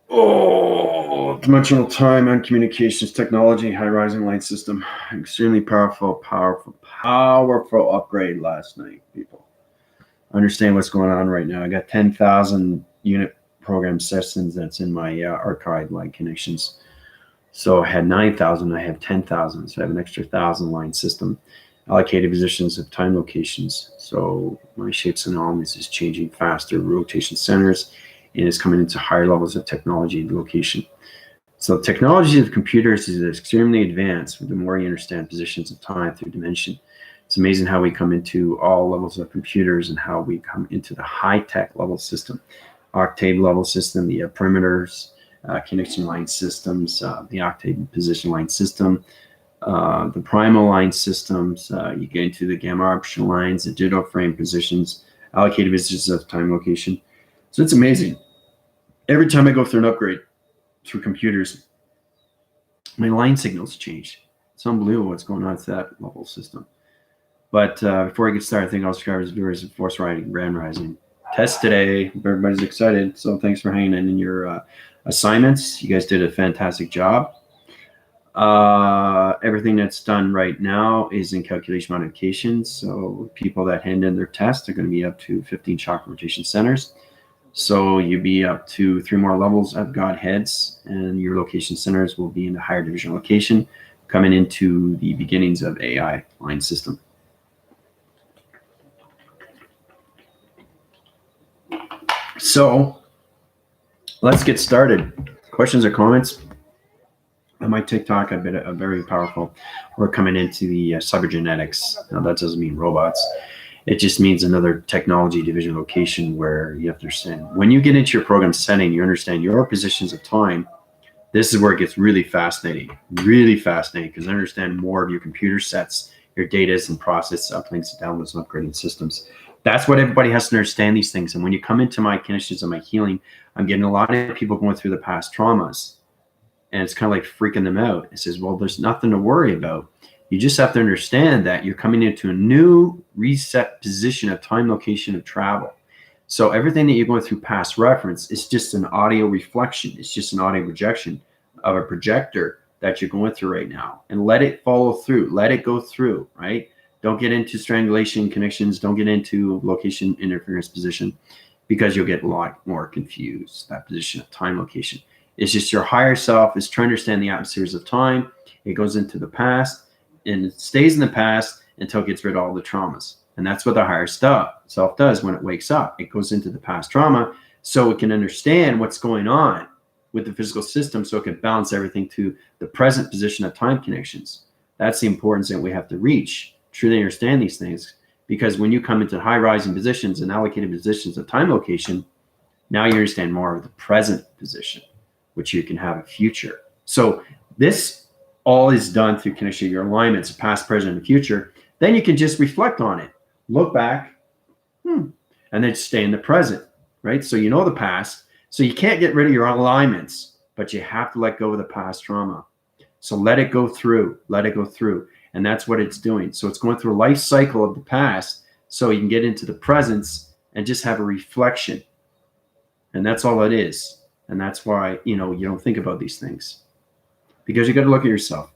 Oh, dimensional time and communications technology, high rising line system. Extremely powerful upgrade last night, people. Understand what's going on right now. I got 10,000 unit program sessions that's in my archive line connections. So I had 9,000, I have 10,000. So I have an extra 1,000 line system. Allocated positions of time locations. So my shapes and elements is changing faster, rotation centers, and is coming into higher levels of technology and location. So technology of computers is extremely advanced the more you understand positions of time through dimension. It's amazing how we come into all levels of computers and how we come into the high-tech level system, octave level system, the perimeters, connection line systems, the octave position line system, the primal line systems, you get into the gamma optional lines, the digital frame positions, allocated positions of time location. So it's amazing. Every time I go through an upgrade through computers, my line signals change. It's unbelievable what's going on with that level system. But before I get started, I think I'll describe as viewers of Force Riding, Grand Rising. Test today. Everybody's excited. So thanks for hanging in your assignments. You guys did a fantastic job. Everything that's done right now is in calculation modifications. So people that hand in their test are going to be up to 15 chakra rotation centers. So you'll be up to 3 more levels of Godheads, and your location centers will be in the higher division location, coming into the beginnings of AI line system. So let's get started. Questions or comments? On my TikTok, I've been a very powerful. We're coming into the cybergenetics. Now that doesn't mean robots. It just means another technology division location where you have to understand. When you get into your program setting, you understand your positions of time. This is where it gets really fascinating, because I understand more of your computer sets, your data and process uplinks, downloads, and upgrading systems. That's what everybody has to understand these things. And when you come into my connections and my healing, I'm getting a lot of people going through the past traumas. And it's kind of like freaking them out. It says, well, there's nothing to worry about. You just have to understand that you're coming into a new reset position of time, location, of travel. So everything that you're going through past reference is just an audio reflection. It's just an audio projection of a projector that you're going through right now. And let it follow through. Let it go through, right? Don't get into strangulation connections. Don't get into location interference position, because you'll get a lot more confused, that position of time, location. It's just your higher self is trying to understand the atmospheres of time. It goes into the past and it stays in the past until it gets rid of all the traumas. And that's what the higher self does when it wakes up. It goes into the past trauma so it can understand what's going on with the physical system, so it can balance everything to the present position of time connections. That's the importance that we have to reach, truly understand these things. Because when you come into high rising positions and allocated positions of time location, now you understand more of the present position, which you can have a future. So this all is done through connection to your alignments, past, present, and future. Then you can just reflect on it, look back, and then stay in the present, right? So you know the past. So you can't get rid of your alignments, but you have to let go of the past trauma. So let it go through, let it go through. And that's what it's doing. So it's going through a life cycle of the past so you can get into the presence and just have a reflection. And that's all it is. And that's why, you don't think about these things, because you got to look at yourself.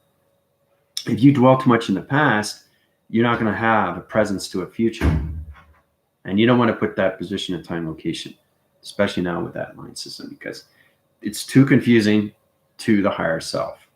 If you dwell too much in the past, you're not going to have a presence to a future. And you don't want to put that position of time location, especially now with that line system, because it's too confusing to the higher self,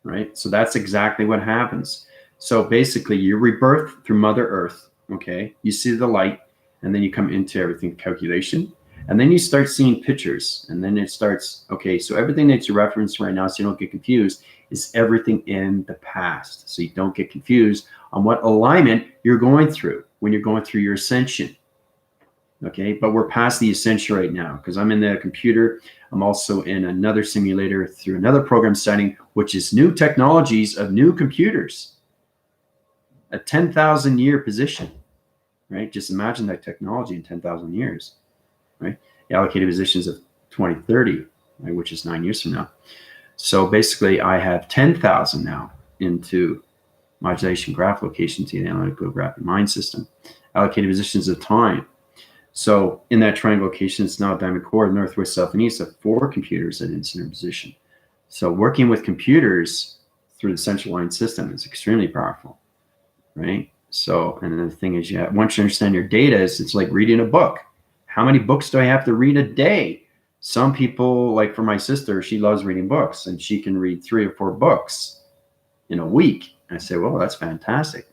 right? So that's exactly what happens. So basically you're rebirthed through Mother Earth, okay? You see the light, and then you come into everything calculation. And then you start seeing pictures, and then it starts, okay, so everything that you reference right now, so you don't get confused, is everything in the past. So you don't get confused on what alignment you're going through when you're going through your ascension. Okay, but we're past the ascension right now, because I'm in the computer. I'm also in another simulator through another program setting, which is new technologies of new computers. A 10,000 year position, right? Just imagine that technology in 10,000 years. Right? The allocated positions of 2030, right, which is 9 years from now. So basically, I have 10,000 now into modulation graph location to the analytical graphic mind system. Allocated positions of time. So in that triangle location, it's now diamond core, northwest, south, and east of 4 computers at incident position. So working with computers through the central line system is extremely powerful, right? So, and the thing is, once you understand your data, it's like reading a book. How many books do I have to read a day? Some people, like for my sister, she loves reading books, and she can read 3 or 4 books in a week. And I say, well, that's fantastic.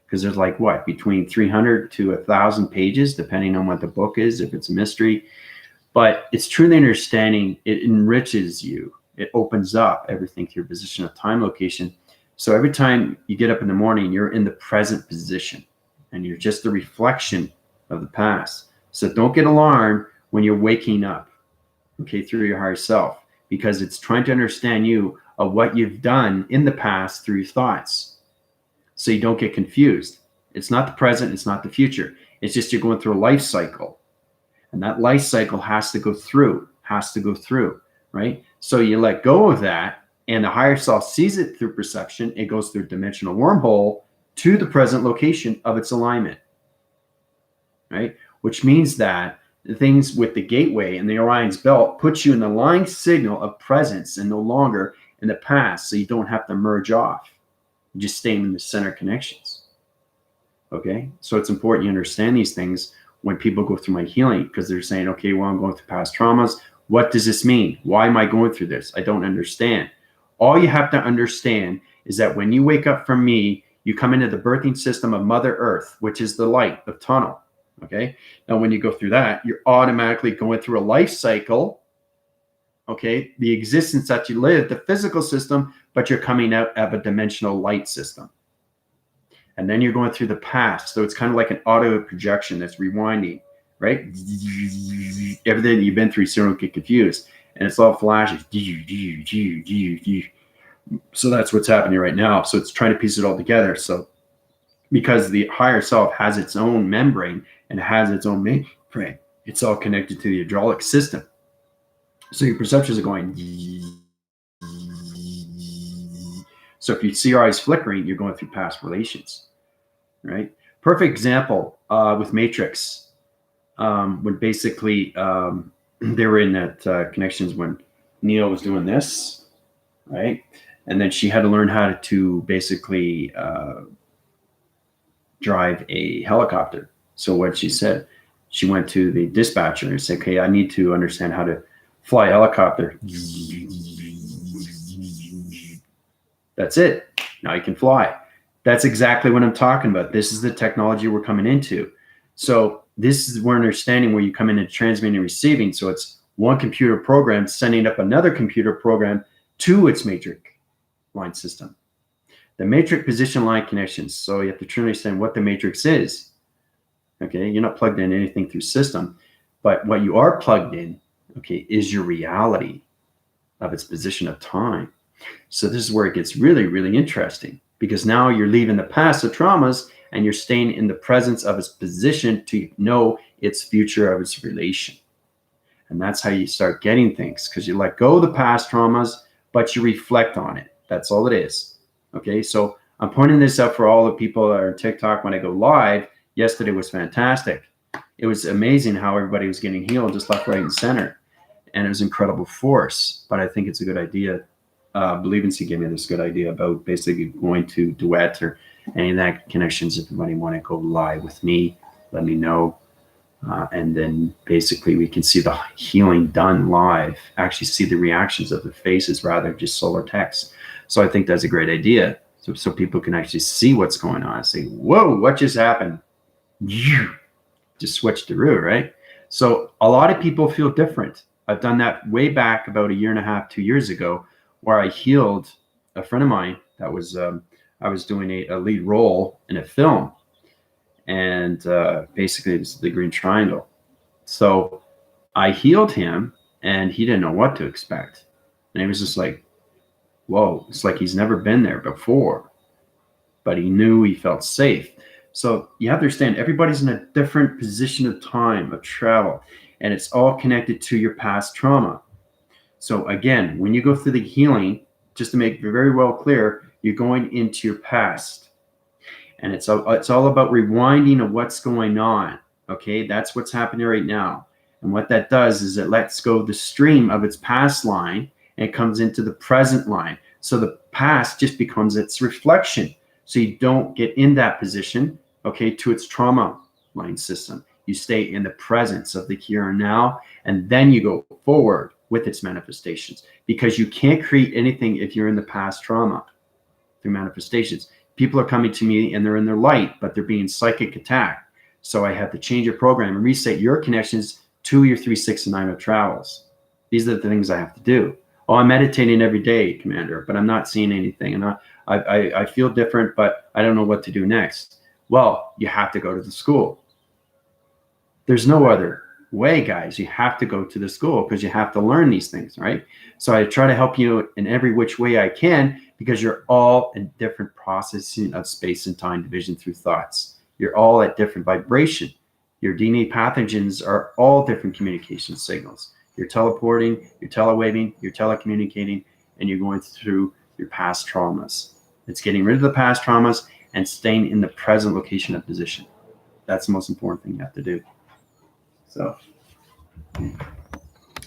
Because there's like what, between 300 to 1,000 pages, depending on what the book is, if it's a mystery. But it's truly understanding, it enriches you. It opens up everything to your position of time location. So every time you get up in the morning, you're in the present position, and you're just a reflection of the past. So don't get alarmed when you're waking up, okay, through your higher self, because it's trying to understand you of what you've done in the past through your thoughts. So you don't get confused. It's not the present, it's not the future. It's just you're going through a life cycle. And that life cycle has to go through, right? So you let go of that, and the higher self sees it through perception. It goes through a dimensional wormhole to the present location of its alignment, right? Which means that the things with the gateway and the Orion's belt puts you in the line signal of presence and no longer in the past, so you don't have to merge off. You just stay in the center connections, okay? So it's important you understand these things when people go through my healing, because they're saying, okay, well, I'm going through past traumas. What does this mean? Why am I going through this? I don't understand. All you have to understand is that when you wake up from me, you come into the birthing system of Mother Earth, which is the light, the tunnel, okay? Now, when you go through that, you're automatically going through a life cycle, okay? The existence that you live, the physical system, but you're coming out of a dimensional light system. And then you're going through the past. So it's kind of like an auto projection that's rewinding, right? Everything you've been through, so you don't get confused. And it's all flashes. So that's what's happening right now. So it's trying to piece it all together. So because the higher self has its own membrane and has its own mainframe, it's all connected to the hydraulic system. So your perceptions are going. So if you see your eyes flickering, you're going through past relations, right? Perfect example with Matrix, when basically they were in that connections when Neo was doing this, right? And then she had to learn how to basically drive a helicopter. So what she said, she went to the dispatcher and said, okay, I need to understand how to fly a helicopter. That's it. Now you can fly. That's exactly what I'm talking about. This is the technology we're coming into. So this is where understanding where you come in and transmitting and receiving. So it's one computer program sending up another computer program to its matrix line system. The matrix position line connections. So you have to truly understand what the matrix is. Okay, you're not plugged in anything through system, but what you are plugged in, okay, is your reality of its position of time. So this is where it gets really, really interesting, because now you're leaving the past of traumas and you're staying in the presence of its position to know its future of its relation. And that's how you start getting things, because you let go of the past traumas, but you reflect on it. That's all it is. Okay, so I'm pointing this out for all the people that are on TikTok when I go live. Yesterday was fantastic. It was amazing how everybody was getting healed just left, right, and center. And it was incredible force. But I think it's a good idea. Believancy gave me this good idea about basically going to duet or any of that connections. If anybody want to go live with me, let me know. And then basically we can see the healing done live, actually see the reactions of the faces rather than just solar text. So I think that's a great idea. So people can actually see what's going on. Say, whoa, what just happened? You just switched the route, right? So a lot of people feel different. I've done that way back about 1.5 years, 2 years ago, where I healed a friend of mine that was, I was doing a lead role in a film. And basically it was the Green Triangle. So I healed him and he didn't know what to expect. And he was just like, whoa, it's like he's never been there before, but he knew he felt safe. So you have to understand, everybody's in a different position of time, of travel, and it's all connected to your past trauma. So again, when you go through the healing, just to make it very well clear, you're going into your past. And it's all about rewinding of what's going on. Okay, that's what's happening right now. And what that does is it lets go the stream of its past line and it comes into the present line. So the past just becomes its reflection. So you don't get in that position, okay, to its trauma line system. You stay in the presence of the here and now, and then you go forward with its manifestations, because you can't create anything if you're in the past trauma through manifestations. People are coming to me and they're in their light, but they're being psychic attacked. So I have to change your program and reset your connections to your 3, 6, and 9 of travels. These are the things I have to do. Oh, I'm meditating every day, Commander, but I'm not seeing anything. And I feel different, but I don't know what to do next. Well, you have to go to the school. There's no other way, guys. You have to go to the school because you have to learn these things, right? So I try to help you in every which way I can, because you're all in different processing of space and time division through thoughts. You're all at different vibration. Your DNA pathogens are all different communication signals. You're teleporting, you're telewaving, you're telecommunicating, and you're going through your past traumas. It's getting rid of the past traumas and staying in the present location of position. That's the most important thing you have to do. So,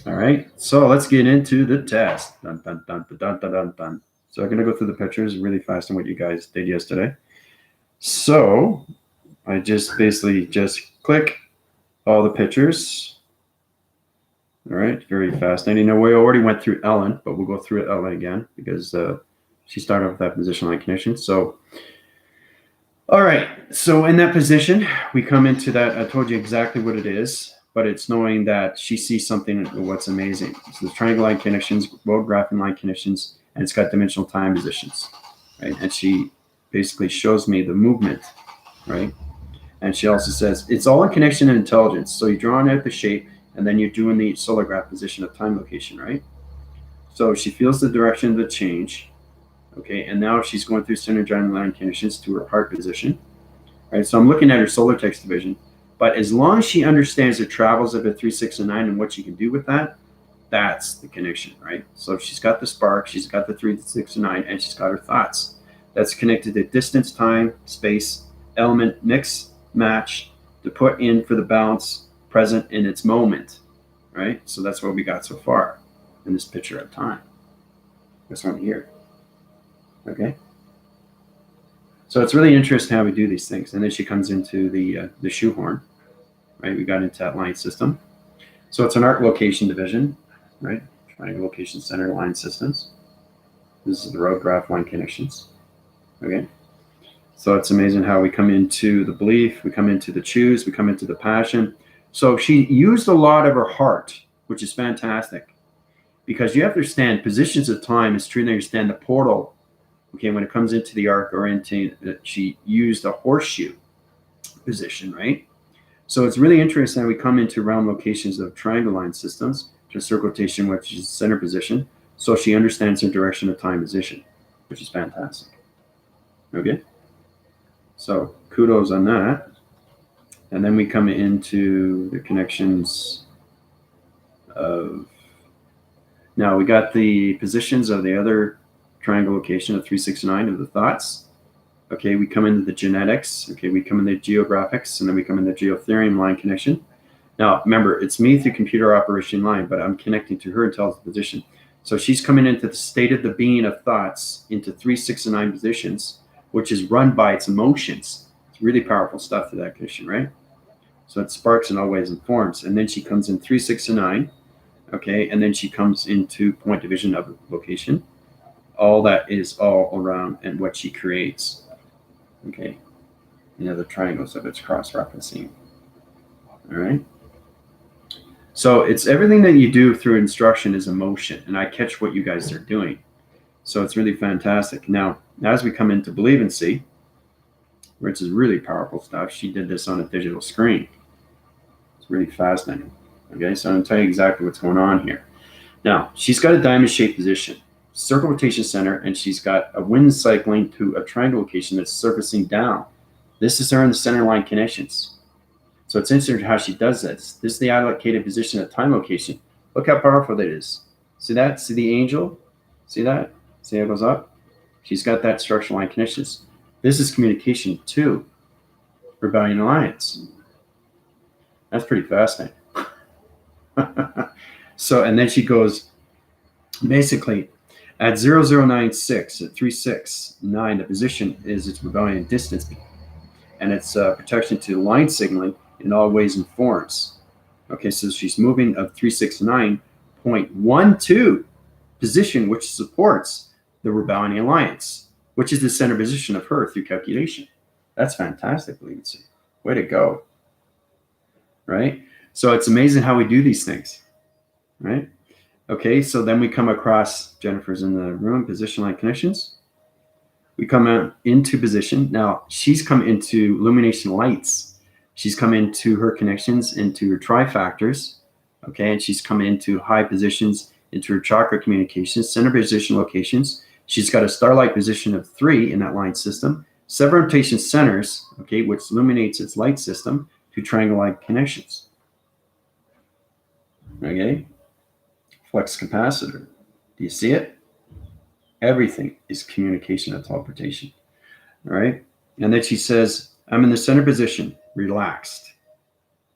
all right. So let's get into the test. Dun, dun, dun, dun, dun, dun, dun. So I'm going to go through the pictures really fast on what you guys did yesterday. So I just basically just click all the pictures. All right. Very fascinating. Now, we already went through Ellen, but we'll go through Ellen again because she started with that position line connection. So, all right. So in that position, we come into that. I told you exactly what it is, but it's knowing that she sees something what's amazing. So the triangle line connections, world graphing line connections, and it's got dimensional time positions, right? And she basically shows me the movement, right? And she also says it's all in connection and intelligence. So you're drawing out the shape, and then you're doing the solar graph position of time location, right? So she feels the direction of the change, okay? And now she's going through synergizing line conditions to her heart position, right? So I'm looking at her solar text division, but as long as she understands the travels of a 3, 6, and 9 and what she can do with that, that's the connection, right? So she's got the spark, she's got the 3, 6, and 9, and she's got her thoughts. That's connected to distance, time, space, element, mix, match, to put in for the balance, present in its moment, right? So that's what we got so far in this picture of time. This one here, okay? So it's really interesting how we do these things. And then she comes into the shoehorn, right? We got into that line system. So it's an arc location division, right? Triangle location center line systems. This is the road graph line connections, okay? So it's amazing how we come into the belief, we come into the choose, we come into the passion. So she used a lot of her heart, which is fantastic, because you have to understand positions of time is true to understand the portal. Okay, when it comes into the arc or into, she used a horseshoe position, right? So it's really interesting that we come into realm locations of triangle line systems to circle rotation, which is center position. So she understands the direction of time position, which is fantastic. Okay, so kudos on that. And then we come into the connections of, now we got the positions of the other triangle location of 3, 6, 9 of the thoughts. Okay, we come into the genetics. Okay, we come into the geographics, and then we come into the geotherium line connection. Now, remember, it's me through computer operation line, but I'm connecting to her intelligence position. So she's coming into the state of the being of thoughts into 3, 6, and 9 positions, which is run by its emotions. It's really powerful stuff to that condition, right? So it sparks in all ways and forms. And then she comes in 3, 6, and 9. Okay, and then she comes into point division of location. All that is all around and what she creates. Okay, the triangles of its cross-referencing. All right. So it's everything that you do through instruction is emotion, and I catch what you guys are doing. So it's really fantastic. Now, as we come into believe and see, which is really powerful stuff, she did this on a digital screen. It's really fascinating. Okay, so I'm going to tell you exactly what's going on here. Now, she's got a diamond-shaped position, circle rotation center, and she's got a wind cycling to a triangle location that's surfacing down. This is her in the center line connections. So it's interesting how she does this. This is the allocated position at time location. Look how powerful that is. See that? See the angel? See that? See how it goes up? She's got that structural line connections. This is communication to Rebellion Alliance. That's pretty fascinating. So, and then she goes, basically, at 0096, at 369, the position is its rebellion distance, and its protection to line signaling in all ways and forms. Okay, so she's moving of 369.12 position, which supports the Rebellion Alliance, which is the center position of her through calculation. That's fantastic, Lindsay. Way to go. Right? So it's amazing how we do these things. Right? Okay, so then we come across Jennifer's in the room, position line connections. We come out into position. Now she's come into illumination lights. She's come into her connections, into her trifactors. Okay, and she's come into high positions, into her chakra communications, center position locations. She's got a starlight position of 3 in that line system. 7 rotation centers, okay, which illuminates its light system to triangle light connections. Okay, flux capacitor. Do you see it? Everything is communication and teleportation. All right. And then she says, I'm in the center position, relaxed.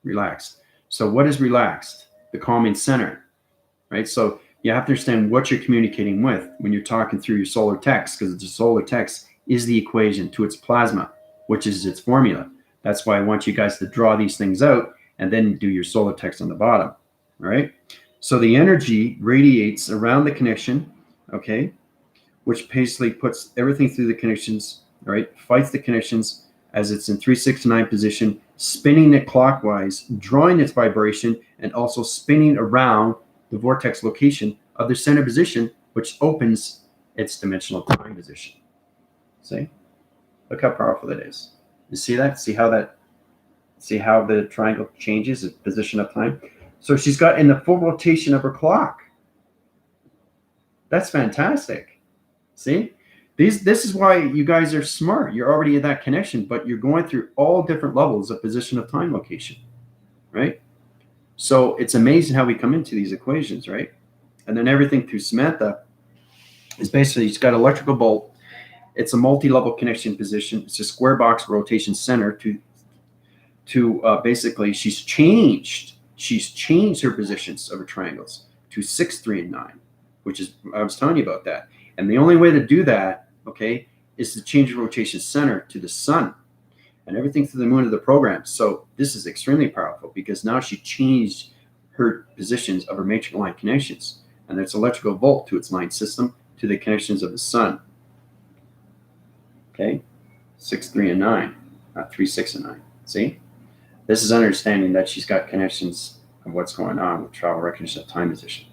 Relaxed. So what is relaxed? The calming center. Right. So you have to understand what you're communicating with when you're talking through your solar text, because the solar text is the equation to its plasma, which is its formula. That's why I want you guys to draw these things out and then do your solar text on the bottom. All right. So the energy radiates around the connection. Okay. Which basically puts everything through the connections, right? Fights the connections as it's in 369 position, spinning it clockwise, drawing its vibration, and also spinning around the vortex location of the center position, which opens its dimensional time position. See? Look how powerful that is. You see that? See how the triangle changes its position of time? So she's got in the full rotation of her clock. That's fantastic. See, this is why you guys are smart. You're already in that connection, but you're going through all different levels of position of time location, right? So it's amazing how we come into these equations, right? And then everything through Samantha is basically, she's got electrical bolt. It's a multi-level connection position. It's a square box rotation center to basically she's changed her positions of her triangles to 6, 3, and 9, which is, I was telling you about that. And the only way to do that, okay, is to change the rotation center to the sun and everything through the moon of the program. So this is extremely powerful because now she changed her positions of her matrix line connections. And there's electrical volt to its line system to the connections of the sun. Okay, 6, 3, and 9, not 3, 6, and 9. See? This is understanding that she's got connections of what's going on with travel recognition of time position.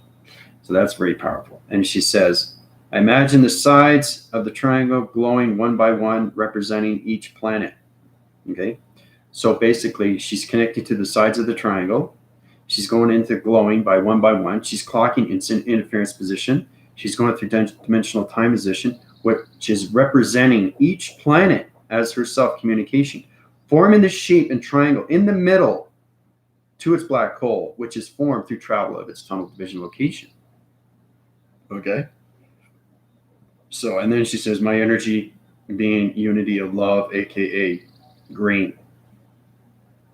So that's very powerful. And she says, I imagine the sides of the triangle glowing one by one, representing each planet. Okay, so basically she's connected to the sides of the triangle. She's going into glowing by one. She's clocking its interference position. She's going through dimensional time position, which is representing each planet as her self-communication, forming the shape and triangle in the middle to its black hole, which is formed through travel of its tunnel division location. Okay. So, and then she says, my energy being unity of love, aka green,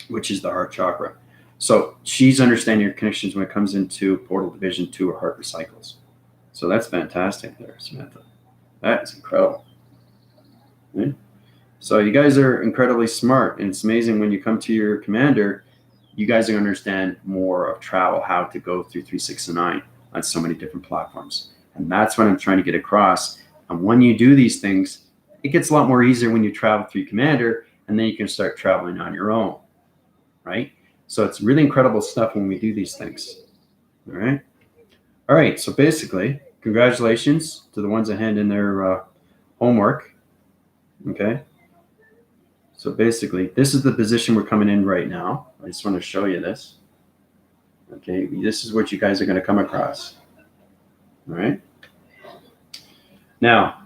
which is the heart chakra. So she's understanding her connections when it comes into portal division to her heart recycles. So that's fantastic there, Samantha. That is incredible. Right? So you guys are incredibly smart, and it's amazing when you come to your commander, you guys are going to understand more of travel, how to go through 3, 6, and 9 on so many different platforms. And that's what I'm trying to get across. And when you do these things, it gets a lot more easier when you travel through commander, and then you can start traveling on your own, right? So it's really incredible stuff when we do these things. All right. All right. So basically, congratulations to the ones that hand in their homework. Okay. So basically, this is the position we're coming in right now. I just want to show you this. Okay. This is what you guys are going to come across. All right. Now,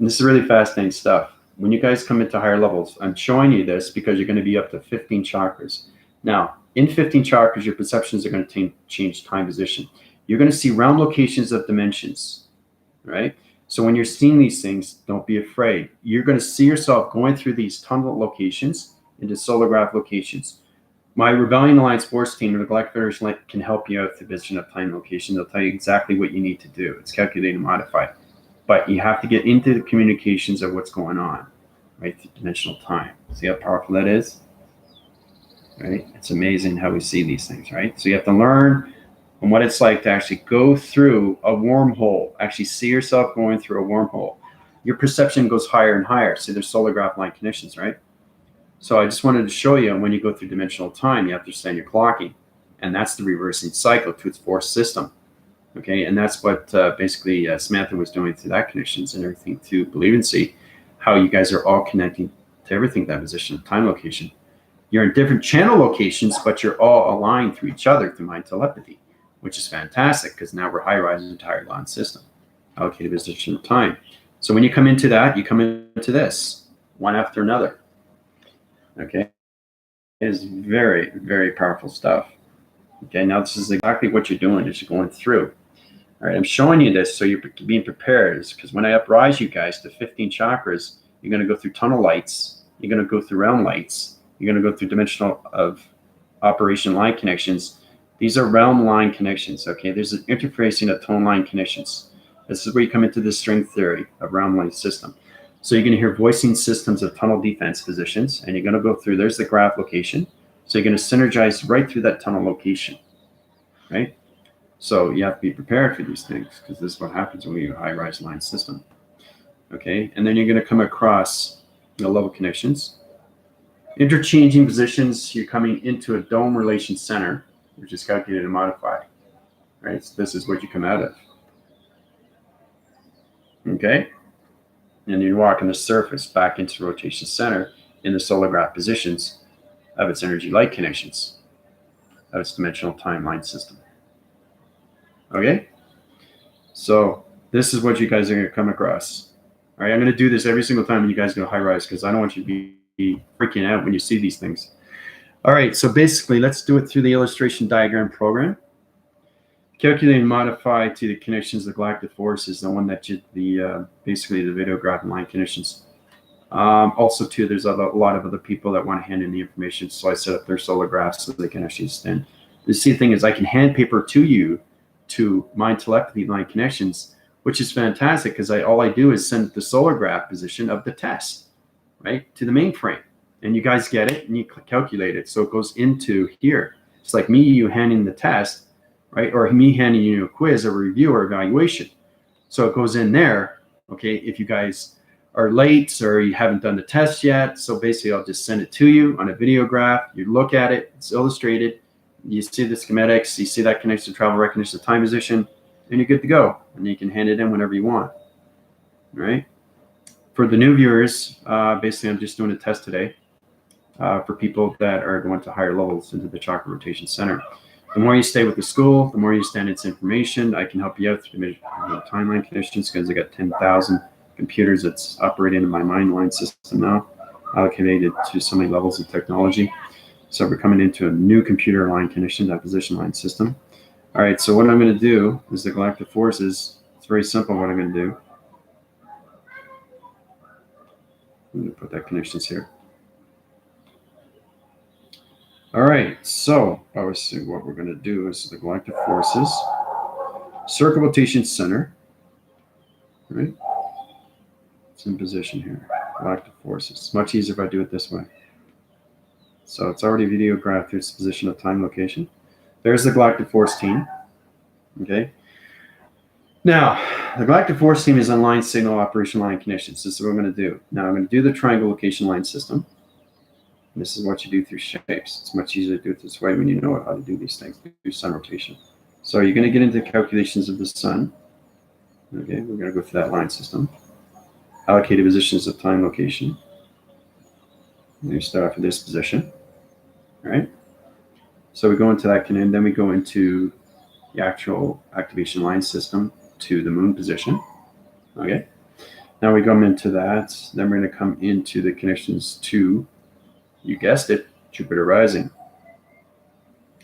this is really fascinating stuff. When you guys come into higher levels, I'm showing you this because you're going to be up to 15 chakras. Now, in 15 chakras, your perceptions are going to change time position. You're going to see round locations of dimensions, right? So when you're seeing these things, don't be afraid. You're going to see yourself going through these tunnel locations into solar graph locations. My Rebellion Alliance Force team or the Galactic Federation can help you out with the vision of time location. They'll tell you exactly what you need to do. It's calculated and modified. But you have to get into the communications of what's going on, right? Through dimensional time. See how powerful that is? Right? It's amazing how we see these things, right? So you have to learn on what it's like to actually go through a wormhole, actually see yourself going through a wormhole. Your perception goes higher and higher. See, there's solar graph line connections, right? So I just wanted to show you when you go through dimensional time, you have to understand your clocking. And that's the reversing cycle to its force system. Okay, and that's what basically Samantha was doing through that connections and everything to believe and see how you guys are all connecting to everything, that position of time location. You're in different channel locations, but you're all aligned through each other through mind telepathy, which is fantastic because now we're high-rise an entire line system, allocated position of time. So when you come into that, you come into this, one after another. Okay, it is very, very powerful stuff. Okay, now this is exactly what you're doing as you're going through. All right, I'm showing you this so you're being prepared, because when I uprise you guys to 15 chakras, you're going to go through tunnel lights, you're going to go through realm lights, you're going to go through dimensional of operation line connections. These are realm line connections, okay? There's an interfacing of tone line connections. This is where you come into the string theory of realm line system. So you're going to hear voicing systems of tunnel defense positions, and you're going to go through, there's the graph location. So you're going to synergize right through that tunnel location, right? So you have to be prepared for these things, because this is what happens when we have a high-rise line system. Okay, and then you're going to come across the level connections. Interchanging positions, you're coming into a dome relation center, which is calculated and modified. Right, so this is what you come out of. Okay, and you walk on the surface back into rotation center in the solar graph positions of its energy light connections, of its dimensional timeline system. Okay, so this is what you guys are going to come across. All right, I'm going to do this every single time you guys go high rise, because I don't want you to be freaking out when you see these things. All right, so basically, let's do it through the illustration diagram program. Calculate and modify to the connections of the Galactic Forces, the one that basically the video graph and line connections. Also, too, there's a lot of other people that want to hand in the information, so I set up their solar graphs so they can actually stand. The see thing is, I can hand paper to you to mind telepathy line connections, which is fantastic, because all I do is send the solar graph position of the test, right, to the mainframe, and you guys get it and you calculate it, so it goes into here. It's like you handing the test, right, or me handing you a quiz or review or evaluation. So it goes in there. Okay, if you guys are late or you haven't done the test yet, so basically I'll just send it to you on a video graph. You look at it, it's illustrated. You see the schematics, you see that connection to travel recognition of time position, and you're good to go. And you can hand it in whenever you want. All right. For the new viewers, basically I'm just doing a test today for people that are going to higher levels into the chakra rotation center. The more you stay with the school, the more you understand its information. I can help you out through the timeline conditions, because I got 10,000 computers that's operating in my mind line system now, allocated to so many levels of technology. So we're coming into a new computer line connection, that position line system. All right, so what I'm going to do is the Galactic Forces. It's very simple what I'm going to do. I'm going to put that connections here. All right, so obviously what we're going to do is the Galactic Forces, circle rotation center, right? It's in position here, Galactic Forces. It's much easier if I do it this way. So it's already videographed through its position of time location. There's the Galactic Force team, okay? Now, the Galactic Force team is on line signal operation line connections. This is what I'm going to do. Now I'm going to do the triangle location line system. This is what you do through shapes. It's much easier to do it this way when you know how to do these things, do sun rotation. So you're going to get into calculations of the sun. Okay, we're going to go through that line system. Allocated positions of time location. And you start off with this position. All right. So we go into that, and then we go into the actual activation line system to the moon position. Okay. Now we come into that. Then we're going to come into the connections to, you guessed it, Jupiter rising.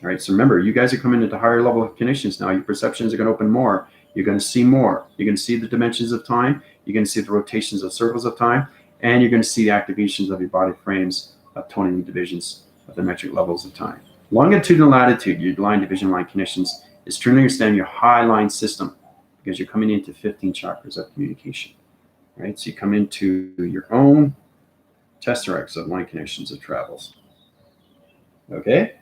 All right. So remember, you guys are coming into higher level of connections now. Your perceptions are going to open more. You're going to see more. You're going to see the dimensions of time. You're going to see the rotations of circles of time. And you're going to see the activations of your body frames of 20 divisions of the metric levels of time. Longitude and latitude, your line division line connections, is to understand your high line system because you're coming into 15 chakras of communication, right? So you come into your own tesseracts of line connections of travels. Okay?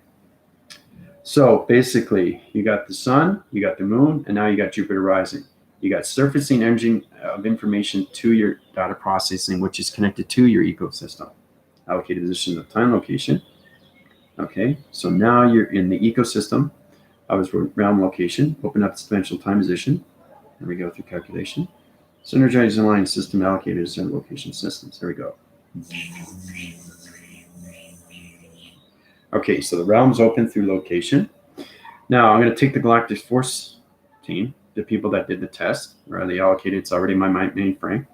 So basically, you got the sun, you got the moon, and now you got Jupiter rising. You got surfacing engine of information to your data processing, which is connected to your ecosystem. Allocated position of time location. Okay, so now you're in the ecosystem of its realm location. Open up the dimensional time position. There we go through calculation. Synergize and align system allocated as location systems. There we go. Okay, so the realm's open through location. Now I'm going to take the Galactic Force team, the people that did the test, or they allocated, it's already in my mainframe.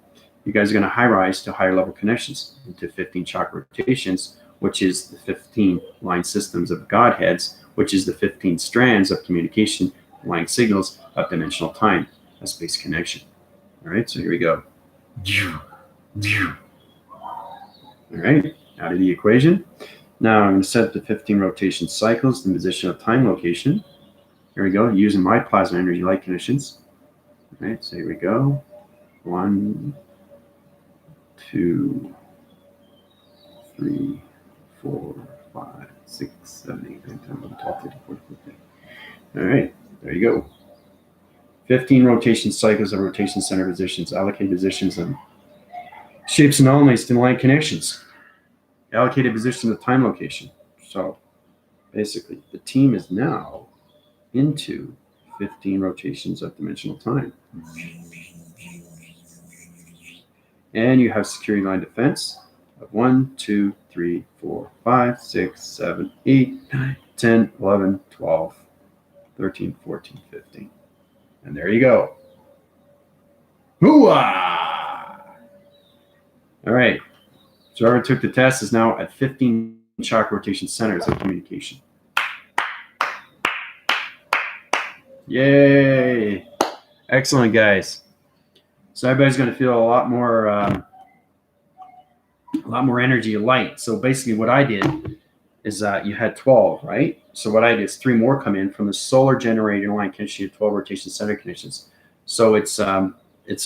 You guys are going to high rise to higher level connections into 15 chakra rotations, which is the 15 line systems of Godheads, which is the 15 strands of communication, line signals of dimensional time, a space connection. All right, so here we go. All right, out of the equation. Now I'm going to set the 15 rotation cycles in position of time location. Here we go, using my plasma energy light conditions. All right, so here we go. 1, 2, 3, 4, 5, 6, 7, 8, 9, 10, 11, 12, 13, 14, 15. All right, there you go. 15 rotation cycles of rotation center positions, allocated positions and shapes and anomalies to line connections. Allocated position of time location. So basically, the team is now into 15 rotations of dimensional time. And you have security line defense of 1, 2, 3, 4, 5, 6, 7, 8, 9, 10, 11, 12, 13, 14, 15. And there you go. Hooah! All right. So whoever took the test is now at 15 chakra rotation centers of communication. Yay! Excellent, guys. So everybody's going to feel a lot more energy, light. So basically, what I did is you had 12, right? So what I did is 3 more come in from the solar generator line connection. 12 rotation center connections. So it's a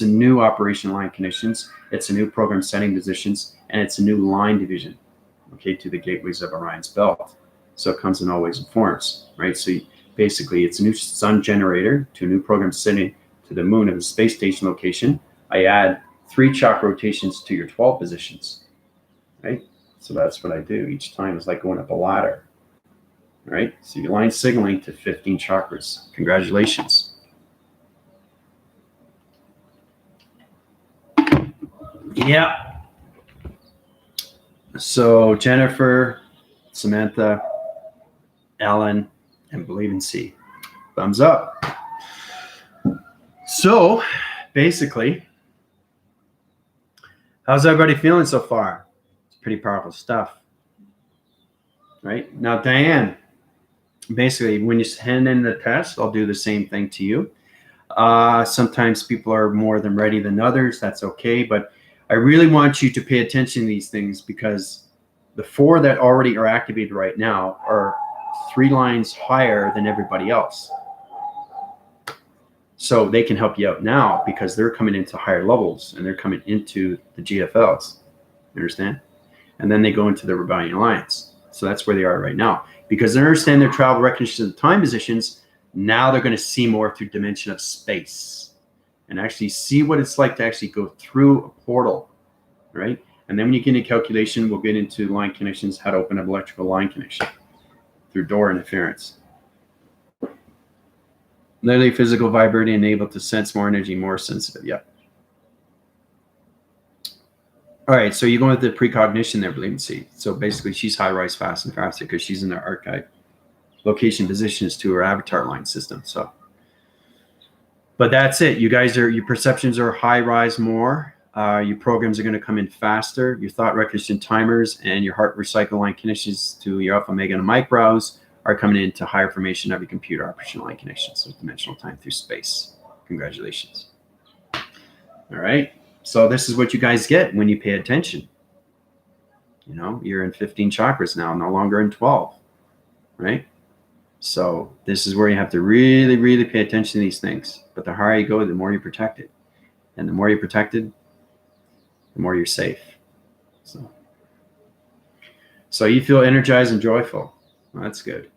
new operation line connections. It's a new program setting positions, and it's a new line division, okay, to the gateways of Orion's belt. So it comes in all ways and forms, right? So basically, it's a new sun generator to a new program setting to the moon of the space station location. I add 3 chakra rotations to your 12 positions, right? So that's what I do. Each time is like going up a ladder, right? So your line signaling to 15 chakras. Congratulations. Yeah. So Jennifer, Samantha, Ellen, and Believe in C. Thumbs up. So basically, how's everybody feeling so far? It's pretty powerful stuff. Right? Now, Diane, basically, when you hand in the test, I'll do the same thing to you. Sometimes people are more than ready than others. That's okay. But I really want you to pay attention to these things because the 4 that already are activated right now are 3 lines higher than everybody else. So they can help you out now because they're coming into higher levels and they're coming into the GFLs. You understand? And then they go into the Rebellion Alliance. So that's where they are right now. Because they understand their travel recognition of time positions, now they're going to see more through dimension of space and actually see what it's like to actually go through a portal, right? And then when you get into calculation, we'll get into line connections, how to open up electrical line connection through door interference. Literally physical vibrating and able to sense more energy, more sensitive. Yep. All right, so you're going with the precognition there, Believe and See. So basically, she's high rise fast and faster because she's in the archive. Location positions to her avatar line system. So, but that's it. You guys are, your perceptions are high rise more. Your programs are going to come in faster. Your thought recognition timers and your heart recycle line connections to your alpha, omega, and micros are coming into higher formation of your computer operation line connections. So dimensional time through space. Congratulations. All right. So this is what you guys get when you pay attention. You know, you're in 15 chakras now, no longer in 12, right? So this is where you have to really, really pay attention to these things. But the higher you go, the more you're protected. And the more you're protected, the more you're safe. So you feel energized and joyful. Well, that's good.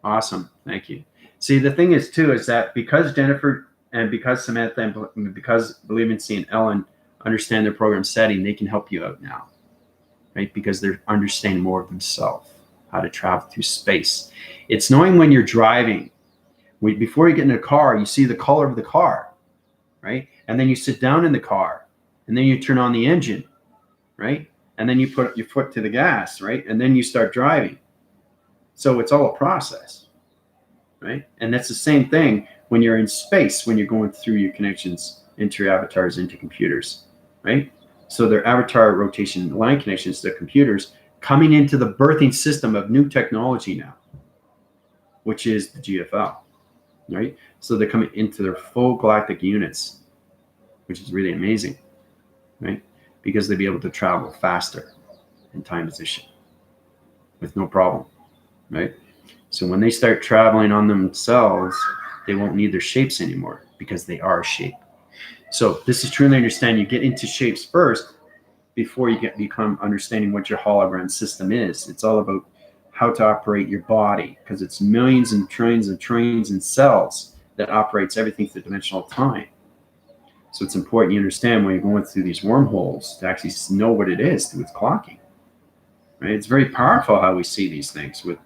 Awesome. Thank you. See, the thing is, too, is that because Jennifer and because Samantha and because Believe in C and Ellen understand their program setting, they can help you out now, right? Because they're understanding more of themselves, how to travel through space. It's knowing when you're driving. Before you get in a car, you see the color of the car, right? And then you sit down in the car, and then you turn on the engine, right? And then you put your foot to the gas, right? And then you start driving. So it's all a process, right? And that's the same thing when you're in space, when you're going through your connections into your avatars, into computers, right? So their avatar rotation line connections to computers coming into the birthing system of new technology now, which is the GFL, right? So they're coming into their full galactic units, which is really amazing, right? Because they'll be able to travel faster in time position with no problem, right? So when they start traveling on themselves, they won't need their shapes anymore because they are a shape. So this is truly understand. You get into shapes first before you become understanding what your hologram system is. It's all about how to operate your body because it's millions and trillions and cells that operates everything through dimensional time. So it's important you understand when you're going through these wormholes to actually know what it is through its clocking. Right? It's very powerful how we see these things with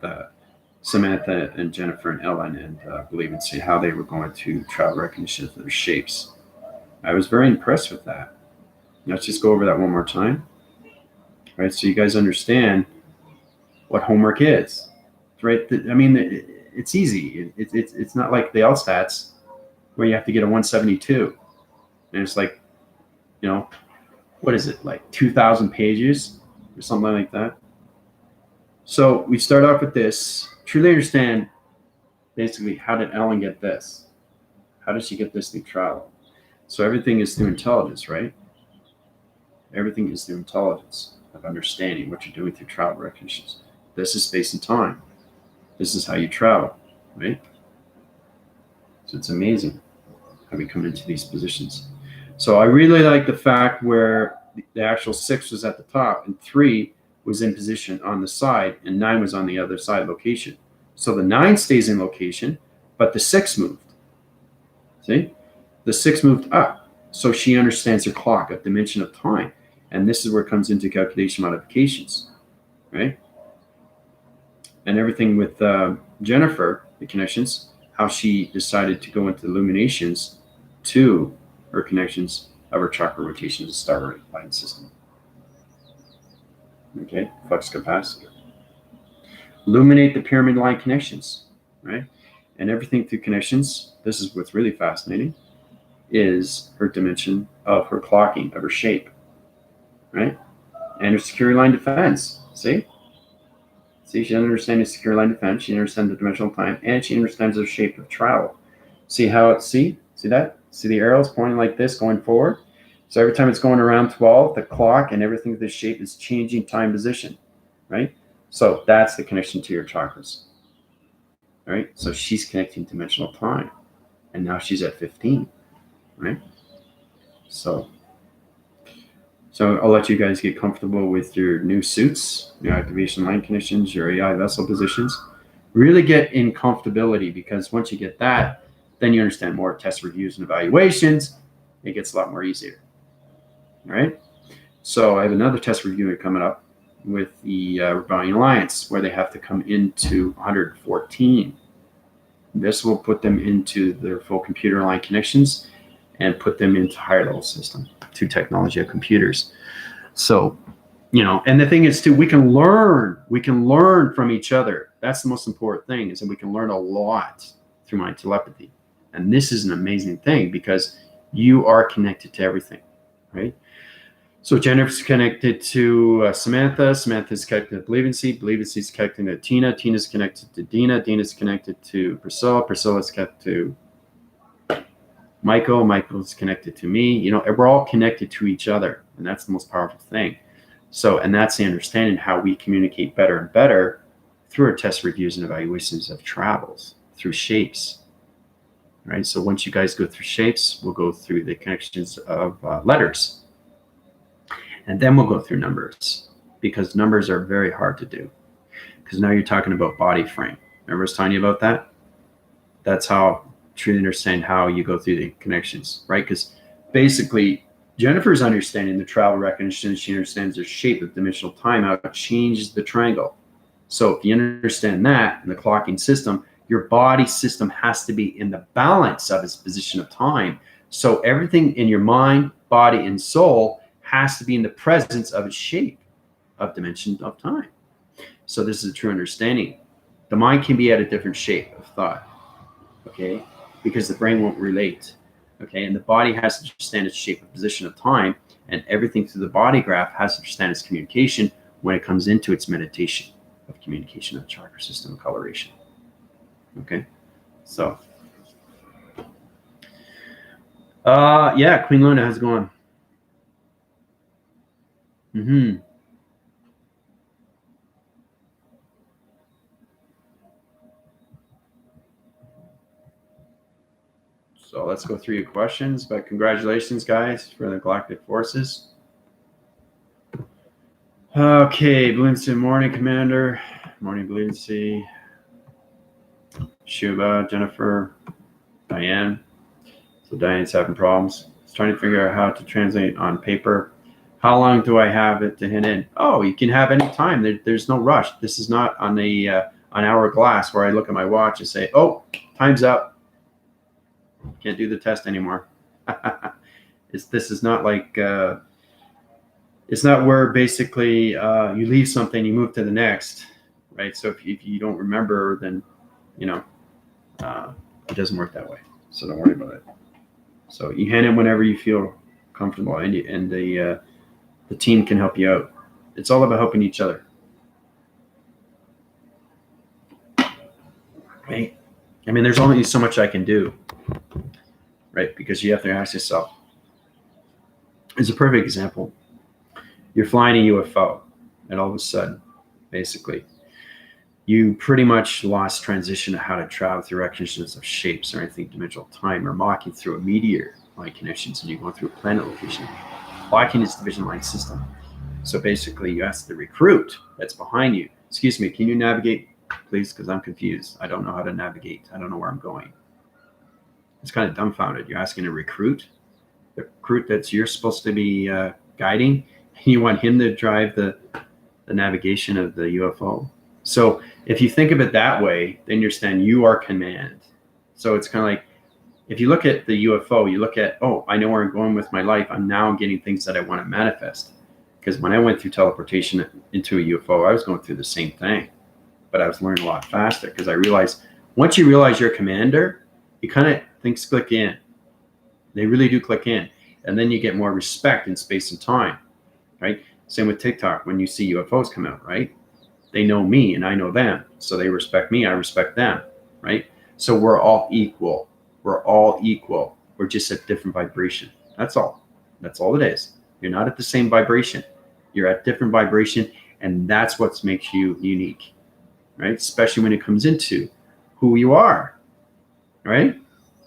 Samantha and Jennifer and Ellen and Believe and See how they were going to travel recognition of their shapes. I was very impressed with that. Let's just go over that one more time. Right? So you guys understand what homework is. Right? I mean, it's easy. It's not like the LSATs where you have to get a 172. And it's like, what is it, like 2,000 pages or something like that? So we start off with this. Truly understand, basically, how did Ellen get this? How did she get this through travel? So everything is through intelligence, right? Everything is through intelligence of understanding what you're doing through travel recognitions. This is space and time. This is how you travel, right? So it's amazing how we come into these positions. So I really like the fact where the actual 6 was at the top and 3 was in position on the side and 9 was on the other side location. So the 9 stays in location, but the 6 moved. See? The 6 moved up. So she understands her clock, a dimension of time. And this is where it comes into calculation modifications, right? And everything with Jennifer, the connections, how she decided to go into illuminations to her connections of her chakra rotation and star line system. Okay, flux capacitor. Illuminate the pyramid line connections, right? And everything through connections, this is what's really fascinating, is her dimension of her clocking, of her shape, right? And her security line defense, see? See, she understands the secure line defense, she understands the dimensional time, and she understands the shape of travel. See how it's, see that? See the arrows pointing like this going forward? So every time it's going around 12, the clock and everything with the shape is changing time position, right? So that's the connection to your chakras, right? So she's connecting dimensional time, and now she's at 15, right? So I'll let you guys get comfortable with your new suits, your activation line connections, your AI vessel positions. Really get in comfortability because once you get that, then you understand more test reviews and evaluations. It gets a lot more easier. All right. So I have another test review coming up with the Rebellion Alliance where they have to come into 114. This will put them into their full computer line connections and put them into higher level system to technology of computers. So, and the thing is too, we can learn from each other. That's the most important thing, is that we can learn a lot through my telepathy. And this is an amazing thing because you are connected to everything, right? So Jennifer's connected to Samantha. Samantha's connected to Believe and See. Believe and See is connected to Tina. Tina's connected to Dina. Dina's connected to Priscilla. Priscilla's connected to Michael. Michael's connected to me. We're all connected to each other, and that's the most powerful thing. So, and that's the understanding how we communicate better and better through our test reviews and evaluations of travels, through shapes, right? So once you guys go through shapes, we'll go through the connections of letters. And then we'll go through numbers, because numbers are very hard to do. Because now you're talking about body frame. Remember I was telling you about that? That's how truly understand how you go through the connections, right? Because basically, Jennifer's understanding the travel recognition. She understands the shape of dimensional time, how it changes the triangle. So if you understand that in the clocking system, your body system has to be in the balance of its position of time. So everything in your mind, body, and soul has to be in the presence of its shape of dimension of time. So this is a true understanding. The mind can be at a different shape of thought, okay, because the brain won't relate, okay, and the body has to understand its shape of position of time, and everything through the body graph has to understand its communication when it comes into its meditation of communication of chakra system coloration. Okay, so yeah, Queen Luna, how's it going? So let's go through your questions, but congratulations, guys, for the Galactic Forces. Okay, Blincy, morning, Commander. Morning, Blincy. Shuba, Jennifer, Diane. So Diane's having problems. She's trying to figure out how to translate on paper. How long do I have it to hit in? Oh, you can have any time. There's no rush. This is not on the an hourglass where I look at my watch and say, oh, time's up. Can't do the test anymore. This is not like, it's not where basically you leave something, you move to the next, right? So if you don't remember, then, you know, it doesn't work that way. So don't worry about it. So you hand it whenever you feel comfortable, and the team can help you out. It's all about helping each other. Right? I mean, there's only so much I can do, right? Because you have to ask yourself. It's a perfect example. You're flying a UFO, and all of a sudden, basically, you pretty much lost transition of how to travel through recognitions of shapes or anything dimensional time, or walking through a meteor line connections, and you're going through a planet location. Walking is division line system. So basically, you ask the recruit that's behind you, excuse me, can you navigate, please? Because I'm confused. I don't know how to navigate. I don't know where I'm going. It's kind of dumbfounded. You're asking a recruit, the recruit that's you're supposed to be guiding, and you want him to drive the navigation of the UFO. So if you think of it that way, then you understand you are command. So it's kind of like, if you look at the UFO, you look at, oh, I know where I'm going with my life. I'm now getting things that I want to manifest. Because when I went through teleportation into a UFO, I was going through the same thing, but I was learning a lot faster, because I realized once you realize you're a commander, you kind of things click in. They really do click in. And then you get more respect in space and time, right? Same with TikTok. When you see UFOs come out, right? They know me and I know them. So they respect me, I respect them, right? So we're all equal. We're all equal. We're just at different vibration. That's all. That's all it is. You're not at the same vibration. You're at different vibration, and that's what makes you unique, right? Especially when it comes into who you are, right?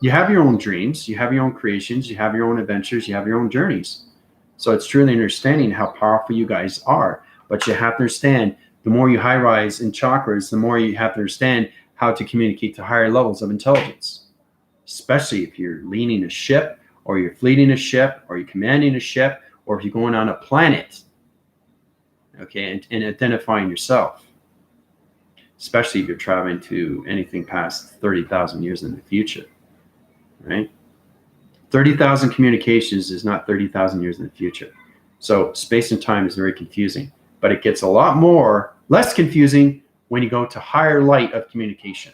You have your own dreams, you have your own creations, you have your own adventures, you have your own journeys. So it's truly understanding how powerful you guys are. But you have to understand, the more you high rise in chakras, the more you have to understand how to communicate to higher levels of intelligence, especially if you're leading a ship, or you're fleeting a ship, or you're commanding a ship, or if you're going on a planet, okay, and identifying yourself, especially if you're traveling to anything past 30,000 years in the future, right? 30,000 communications is not 30,000 years in the future. So space and time is very confusing, but it gets a lot less confusing when you go to higher light of communication,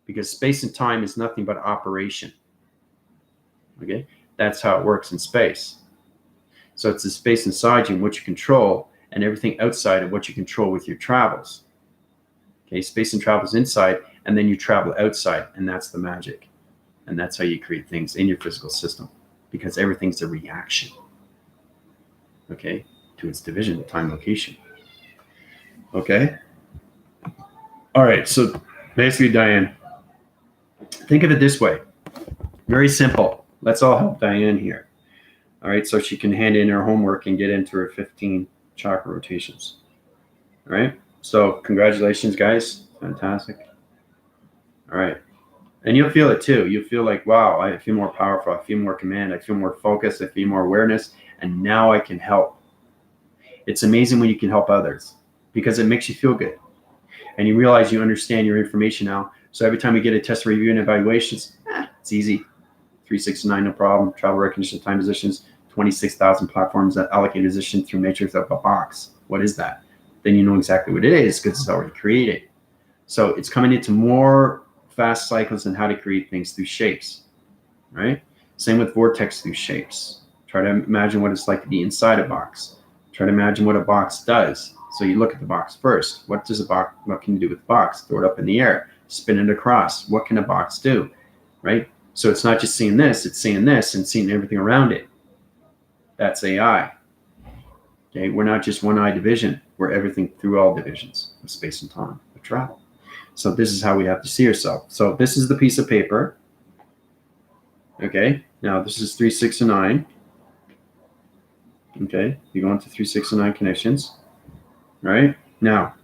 because space and time is nothing but operation. Okay, that's how it works in space. So it's the space inside you in which you control, and everything outside of what you control with your travels. Okay, space and travel is inside, and then you travel outside, and that's the magic. And that's how you create things in your physical system, because everything's a reaction. Okay, to its division, time, location. Okay? All right, so basically, Diane, think of it this way. Very simple. Let's all help Diane here. All right, so she can hand in her homework and get into her 15 chakra rotations. All right, so congratulations, guys. Fantastic. All right. And you'll feel it too. You feel like, wow, I feel more powerful. I feel more command. I feel more focus. I feel more awareness. And now I can help. It's amazing when you can help others because it makes you feel good. And you realize you understand your information now. So every time we get a test review and evaluations, it's easy. 3, 6, 9, no problem. Travel recognition, time positions, 26,000 platforms that allocate position through matrix of a box. What is that? Then you know exactly what it is because it's already created. So it's coming into more fast cycles and how to create things through shapes, right? Same with vortex through shapes. Try to imagine what it's like to be inside a box. Try to imagine what a box does. So you look at the box first. What does a box? What can you do with the box? Throw it up in the air, spin it across. What can a box do, right? So it's not just seeing this; it's seeing this and seeing everything around it. That's AI. Okay, we're not just one-eye division. We're everything through all divisions of space and time, of travel. So this is how we have to see ourselves. So this is the piece of paper. Okay, now this is 3, 6, and 9. Okay, you go into 3, 6, and 9 connections. Right? Now,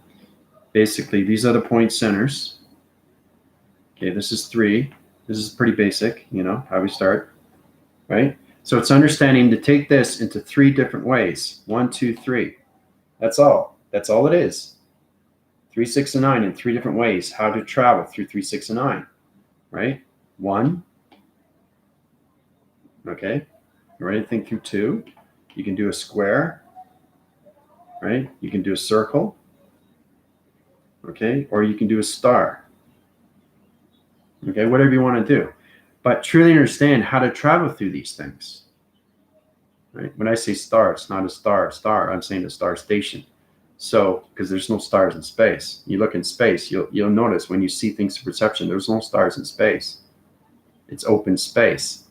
basically, these are the point centers. Okay, this is 3. This is pretty basic, you know, how we start. Right? So it's understanding to take this into 3 different ways. 1, 2, 3. That's all. That's all it is. 3, 6, and 9 in 3 different ways. How to travel through 3, 6, and 9. Right? 1. Okay. You ready to think through 2? You can do a square. Right? You can do a circle. Okay. Or you can do a star. Okay. Whatever you want to do. But truly understand how to travel through these things. Right? When I say star, it's not a star. I'm saying a star station. So, because there's no stars in space. You look in space, you'll notice when you see things through perception, there's no stars in space. It's open space.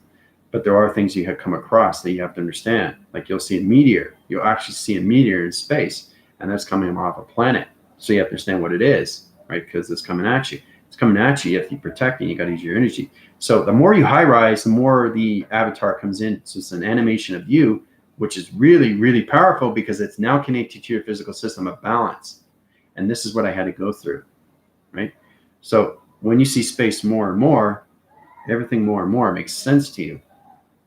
But there are things you have come across that you have to understand. Like you'll see a meteor. You'll actually see a meteor in space, and that's coming off a planet. So you have to understand what it is, right? Because it's coming at you. It's coming at you. You have to be protecting. You got to use your energy. So the more you high rise, the more the avatar comes in. So it's an animation of you, which is really, really powerful because it's now connected to your physical system of balance. And this is what I had to go through, right? So when you see space more and more, everything more and more makes sense to you,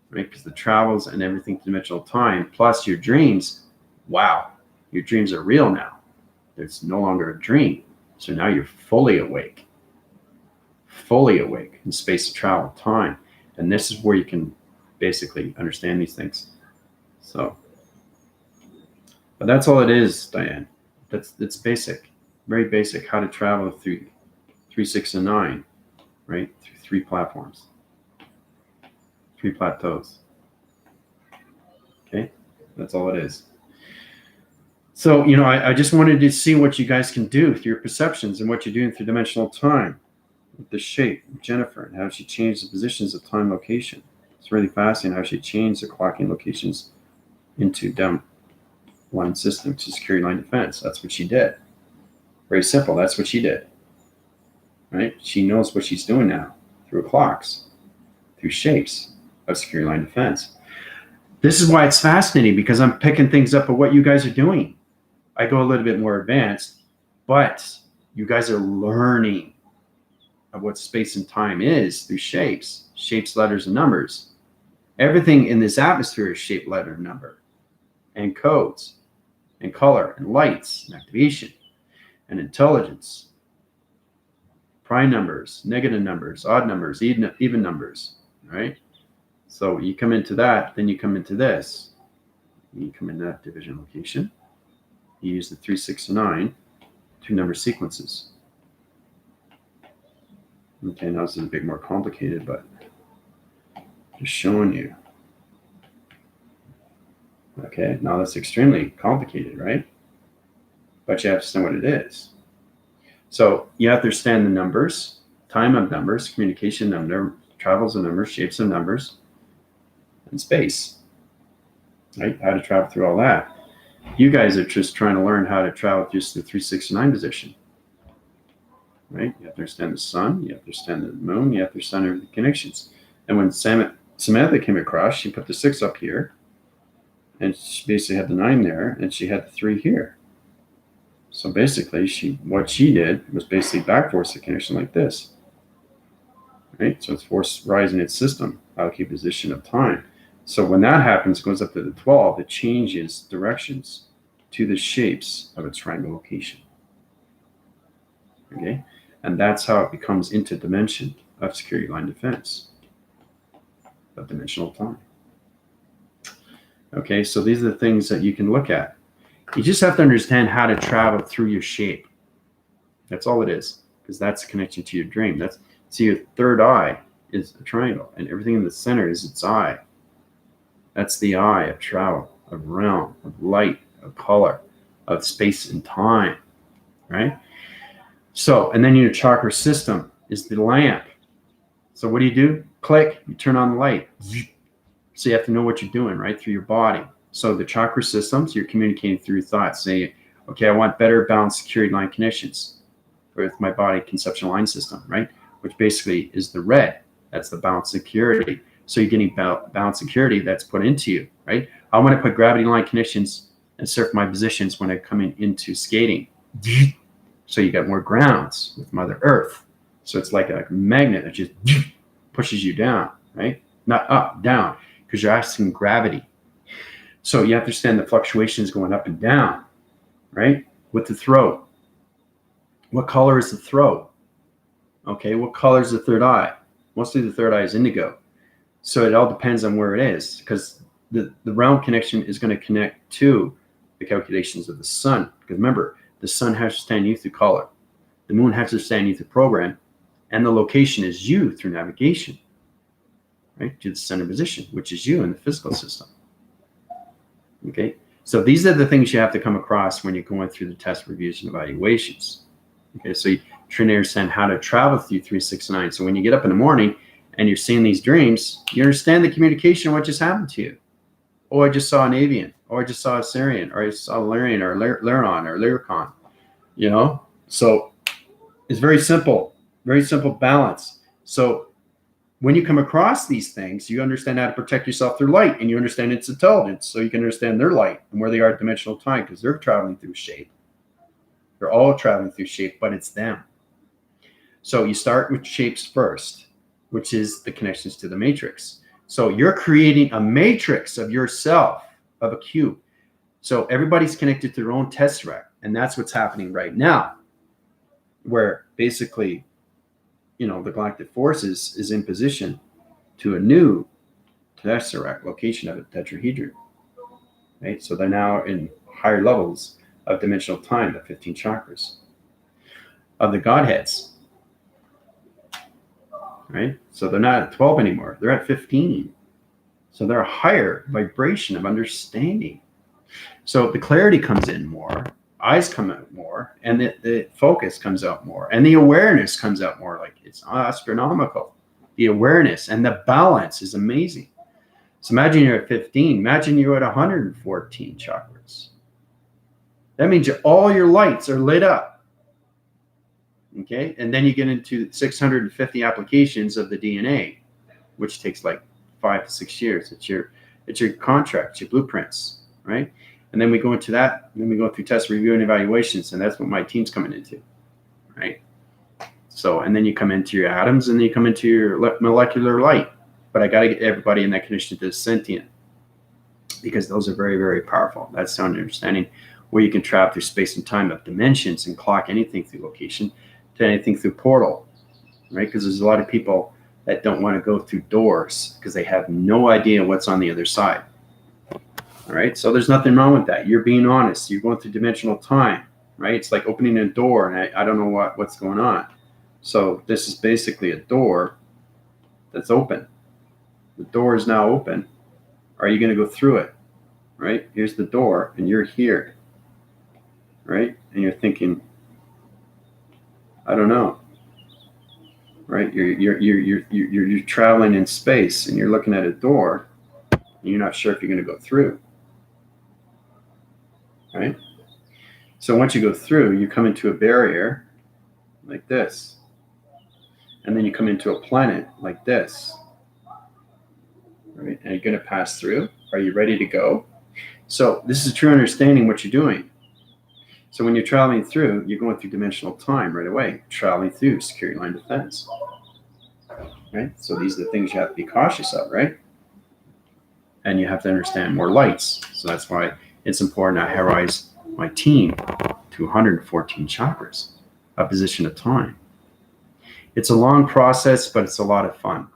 right? Because the travels and everything dimensional time, plus your dreams, wow, your dreams are real now. It's no longer a dream. So now you're fully awake in space of travel, time. And this is where you can basically understand these things. So, but that's all it is, Diane. It's basic, very basic, how to travel through 3, 6, and 9, right? Through 3 platforms, 3 plateaus. Okay, that's all it is. So, you know, I just wanted to see what you guys can do through your perceptions and what you're doing through dimensional time with the shape of Jennifer and how she changed the positions of time location. It's really fascinating how she changed the clocking locations into down line system to security line defense. That's what she did. Very simple. That's what she did. Right? She knows what she's doing now through clocks, through shapes of security line defense. This is why it's fascinating because I'm picking things up of what you guys are doing. I go a little bit more advanced, but you guys are learning of what space and time is through shapes, letters, and numbers. Everything in this atmosphere is shape, letter, and number, and codes, and color, and lights, and activation, and intelligence. Prime numbers, negative numbers, odd numbers, even numbers, right? So you come into that, then you come into this. You come into that division location. You use the 3, 6, and 9, 2 number sequences. Okay, now this is a bit more complicated, but just showing you. Okay, now that's extremely complicated, right? But you have to understand what it is. So you have to understand the numbers, time of numbers, communication number, travels of numbers, shapes of numbers, and space, right? How to travel through all that. You guys are just trying to learn how to travel just the 369 position, right? You have to understand the sun, you have to understand the moon, you have to understand the connections. And when Samantha came across, she put the 6 up here, and she basically had the 9 there, and she had the 3 here. So basically, what she did was basically back force the connection like this, right? So it's force rising its system out of key position of time. So when that happens, it goes up to the 12, it changes directions to the shapes of its triangle location. Okay, and that's how it becomes interdimension of security line defense of dimensional time. Okay, so these are the things that you can look at. You just have to understand how to travel through your shape. That's all it is, because that's the connection to your dream. So your third eye is a triangle, and everything in the center is its eye. That's the eye of travel, of realm, of light, of color, of space and time, right? So, and then your chakra system is the lamp. So what do? Click, you turn on the light. So you have to know what you're doing, right, through your body. So the chakra systems, you're communicating through your thoughts, saying, okay, I want better balanced security line connections with my body conceptual line system, right? Which basically is the red. That's the balanced security. So you're getting balanced security that's put into you, right? I want to put gravity line connections and surf my positions when I come into skating. So you got more grounds with Mother Earth. So it's like a magnet that just pushes you down, right? Not up, down, because you're asking gravity. So you have to understand the fluctuations going up and down, right? With the throat. What color is the throat? Okay, what color is the third eye? Mostly the third eye is indigo. So it all depends on where it is, because the realm connection is going to connect to the calculations of the sun. Because remember, the sun has to stand you through color. The moon has to stand you through program. And the location is you through navigation, right? To the center position, which is you in the physical system. Okay, so these are the things you have to come across when you're going through the test reviews and evaluations. Okay, so you try to understand how to travel through 369. So when you get up in the morning and you're seeing these dreams, you understand the communication of what just happened to you. Oh, I just saw an avian, or I just saw a Syrian, or I saw Lyrian, or Lyron, or Lyricon, you know? So it's very simple balance. So when you come across these things, you understand how to protect yourself through light, and you understand its intelligence, so you can understand their light and where they are at dimensional time, because they're traveling through shape. They're all traveling through shape, but it's them. So you start with shapes first, which is the connections to the matrix. So you're creating a matrix of yourself, of a cube. So everybody's connected to their own tesseract, and that's what's happening right now, where basically, you know, the Galactic Forces is in position to a new tesseract location of a tetrahedron, right? So they're now in higher levels of dimensional time, the 15 chakras of the Godheads, right? So they're not at 12 anymore. They're at 15. So they're a higher vibration of understanding. So the clarity comes in more, eyes come out more, and the focus comes out more, and the awareness comes out more. Like, it's astronomical. The awareness and the balance is amazing. So imagine you're at 15. Imagine you're at 114 chakras. That means all your lights are lit up. Okay, and then you get into 650 applications of the DNA, which takes like 5 to 6 years. It's your contract, your blueprints, right? And then we go into that, and then we go through test review and evaluations, and that's what my team's coming into, right? So, and then you come into your atoms, and then you come into your molecular light. But I got to get everybody in that connection to the sentient, because those are very, very powerful. That's the understanding where you can travel through space and time of dimensions and clock anything through location to anything through portal, right? Because there's a lot of people that don't want to go through doors because they have no idea what's on the other side. All right, so there's nothing wrong with that. You're being honest. You're going through dimensional time, right? It's like opening a door, and I don't know what's going on. So this is basically a door that's open. The door is now open. Are you going to go through it, right? Here's the door, and you're here, right? And you're thinking, I don't know, right? You're traveling in space, and you're looking at a door, and you're not sure if you're going to go through. right? So once you go through, you come into a barrier like this. And then you come into a planet like this. Right? And you're going to pass through. Are you ready to go? So this is true understanding what you're doing. So when you're traveling through, you're going through dimensional time right away. Traveling through security line defense. Right? So these are the things you have to be cautious of, right? And you have to understand more lights. So that's why it's important I rise my team to 114 chakras, a position of time. It's a long process, but it's a lot of fun.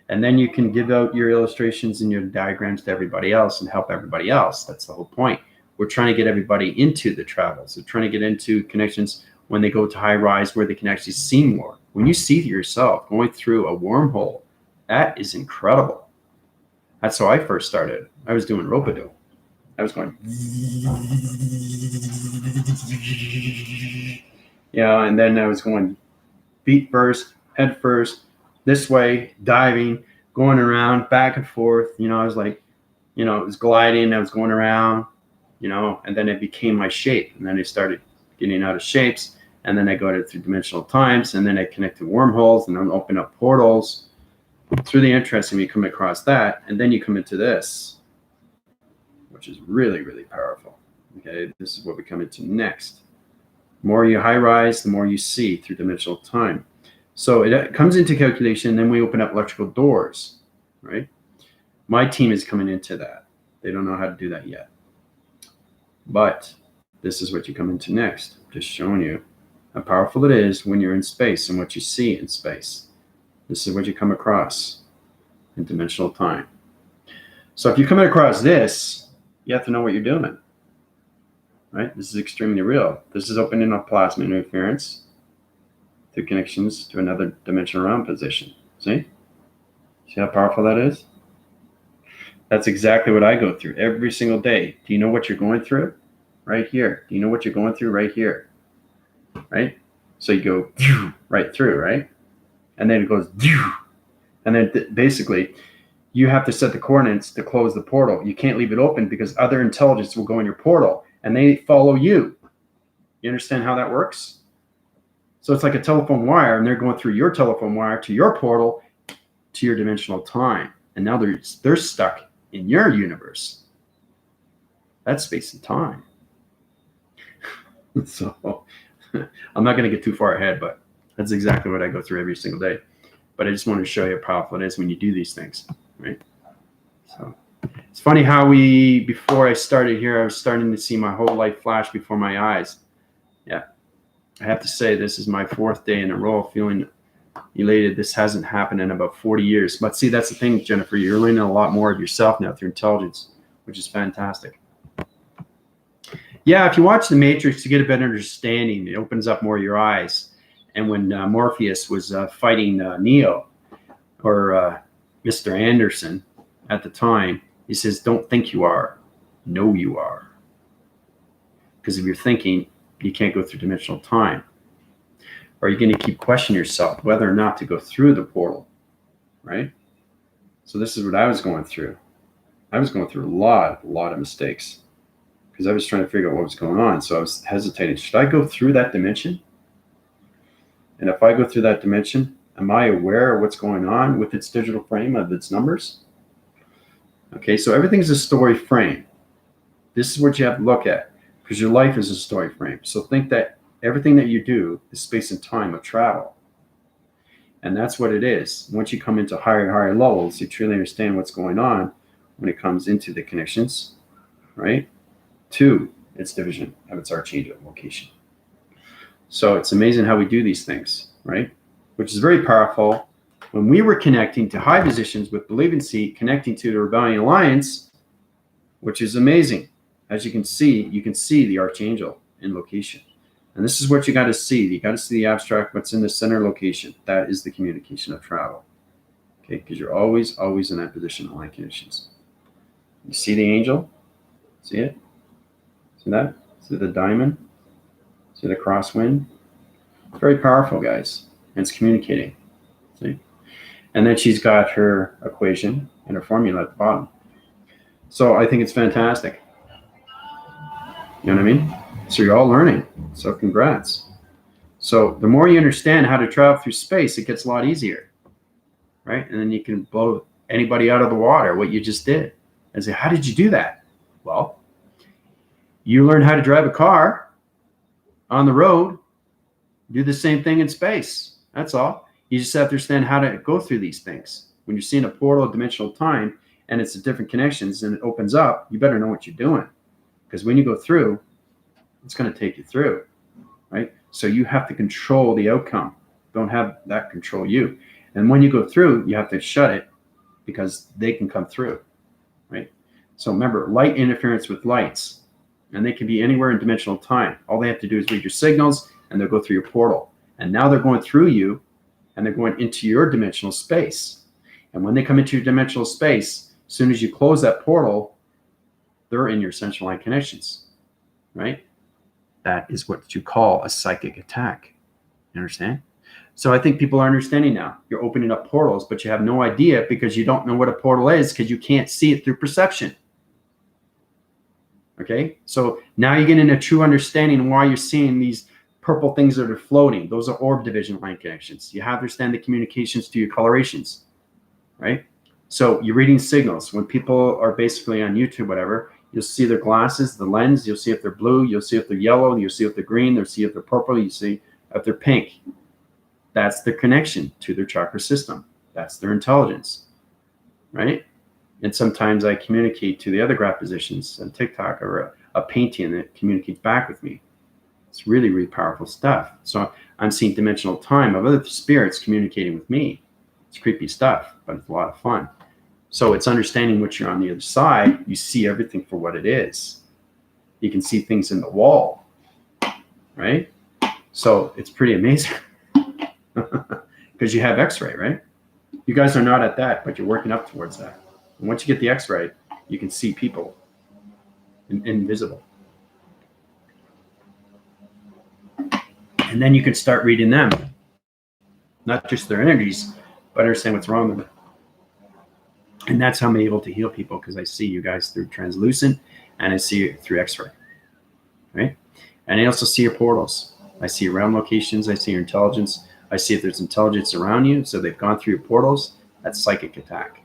And then you can give out your illustrations and your diagrams to everybody else and help everybody else. That's the whole point. We're trying to get everybody into the travels. We're trying to get into connections when they go to high rise where they can actually see more. When you see yourself going through a wormhole, that is incredible. That's how I first started. I was doing rope-a-dope. I was going, yeah, and then I was going feet first, head first, this way, diving, going around, back and forth. I was like, it was gliding. I was going around, and then it became my shape. And then I started getting out of shapes. And then I go through dimensional times. And then I connect to wormholes and then open up portals. It's really interesting when you come across that. And then you come into this, which is really, really powerful. Okay, this is what we come into next. The more you high rise, the more you see through dimensional time. So it comes into calculation, then we open up electrical doors, right? My team is coming into that. They don't know how to do that yet. But this is what you come into next. Just showing you how powerful it is when you're in space and what you see in space. This is what you come across in dimensional time. So if you're coming across this, you have to know what you're doing, right? This is extremely real. This is opening up plasma interference through connections to another dimensional realm position. See how powerful that is? That's exactly what I go through every single day. Do you know what you're going through? Right here. Do you know what you're going through? Right here. Right? So you go right through, right? And then it goes, and then basically you have to set the coordinates to close the portal. You can't leave it open because other intelligence will go in your portal and they follow you. You understand how that works? So it's like a telephone wire, and they're going through your telephone wire to your portal to your dimensional time. And now they're stuck in your universe. That's space and time. So I'm not going to get too far ahead, but that's exactly what I go through every single day. But I just want to show you how powerful it is when you do these things, right? So it's funny how before I started here, I was starting to see my whole life flash before my eyes. Yeah. I have to say, this is my 4th day in a row feeling elated. This hasn't happened in about 40 years. But see, that's the thing, Jennifer. You're learning a lot more of yourself now through intelligence, which is fantastic. Yeah, if you watch The Matrix to get a better understanding, it opens up more of your eyes. And when Morpheus was fighting Neo, or Mr. Anderson at the time, he says, don't think you are, know you are. Because if you're thinking, you can't go through dimensional time. Or you're going to keep questioning yourself whether or not to go through the portal, right? So this is what I was going through. I was going through a lot of mistakes because I was trying to figure out what was going on. So I was hesitating. Should I go through that dimension? And if I go through that dimension, am I aware of what's going on with its digital frame of its numbers? Okay, so everything's a story frame. This is what you have to look at, because your life is a story frame. So think that everything that you do is space and time of travel. And that's what it is. Once you come into higher and higher levels, you truly understand what's going on when it comes into the connections, right? To its division of its archangel location. So it's amazing how we do these things, right? Which is very powerful. When we were connecting to high positions with Believe and See, connecting to the Rebellion Alliance, which is amazing. As you can see the archangel in location. And this is what you got to see. You got to see the abstract, what's in the center location. That is the communication of travel. Okay, because you're always in that position of line conditions. You see the angel? See it? See that? See the diamond? See the crosswind? Very powerful, guys. And it's communicating. See? And then she's got her equation and her formula at the bottom. So I think it's fantastic. You know what I mean? So you're all learning. So congrats. So the more you understand how to travel through space, it gets a lot easier, right? And then you can blow anybody out of the water, what you just did. And say, how did you do that? Well, you learn how to drive a car on the road, do the same thing in space. That's all. You just have to understand how to go through these things. When you're seeing a portal of dimensional time and it's a different connections and it opens up, you better know what you're doing. Because when you go through, it's going to take you through, right? So you have to control the outcome. Don't have that control you. And when you go through, you have to shut it because they can come through, right? So remember, light interference with lights, and they can be anywhere in dimensional time. All they have to do is read your signals, and they'll go through your portal. And now they're going through you, and they're going into your dimensional space. And when they come into your dimensional space, as soon as you close that portal, they're in your central line connections, right? That is what you call a psychic attack. You understand? So I think people are understanding now. You're opening up portals, but you have no idea because you don't know what a portal is because you can't see it through perception. Okay? So now you're getting a true understanding why you're seeing these purple things that are floating. Those are orb division line connections. You have to understand the communications to your colorations, right? So you're reading signals. When people are basically on YouTube, whatever, you'll see their glasses, the lens. You'll see if they're blue. You'll see if they're yellow. You'll see if they're green. You'll see if they're purple. You see if they're pink. That's their connection to their chakra system. That's their intelligence, right? And sometimes I communicate to the other graph positions on TikTok or a painting that communicates back with me. It's really, really powerful stuff. So I'm seeing dimensional time of other spirits communicating with me. It's creepy stuff, but it's a lot of fun. So it's understanding what you're on the other side. You see everything for what it is. You can see things in the wall, right? So it's pretty amazing because you have X-ray, right? You guys are not at that, but you're working up towards that. And once you get the X-ray, you can see people invisible. And then you can start reading them, not just their energies, but understand what's wrong with them. And that's how I'm able to heal people because I see you guys through translucent and I see you through X-ray, right? And I also see your portals. I see your realm locations. I see your intelligence. I see if there's intelligence around you. So they've gone through your portals. That's psychic attack.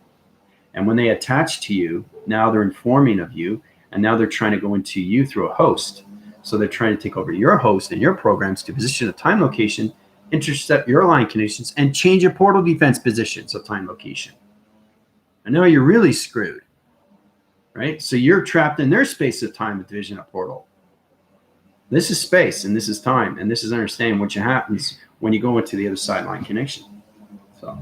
And when they attach to you, now they're informing of you. And now they're trying to go into you through a host. So they're trying to take over your host and your programs to position a time location, intercept your line conditions, and change your portal defense positions of time location. And now you're really screwed, right? So you're trapped in their space of time with division of portal. This is space and this is time. And this is understanding what happens when you go into the other sideline connection. So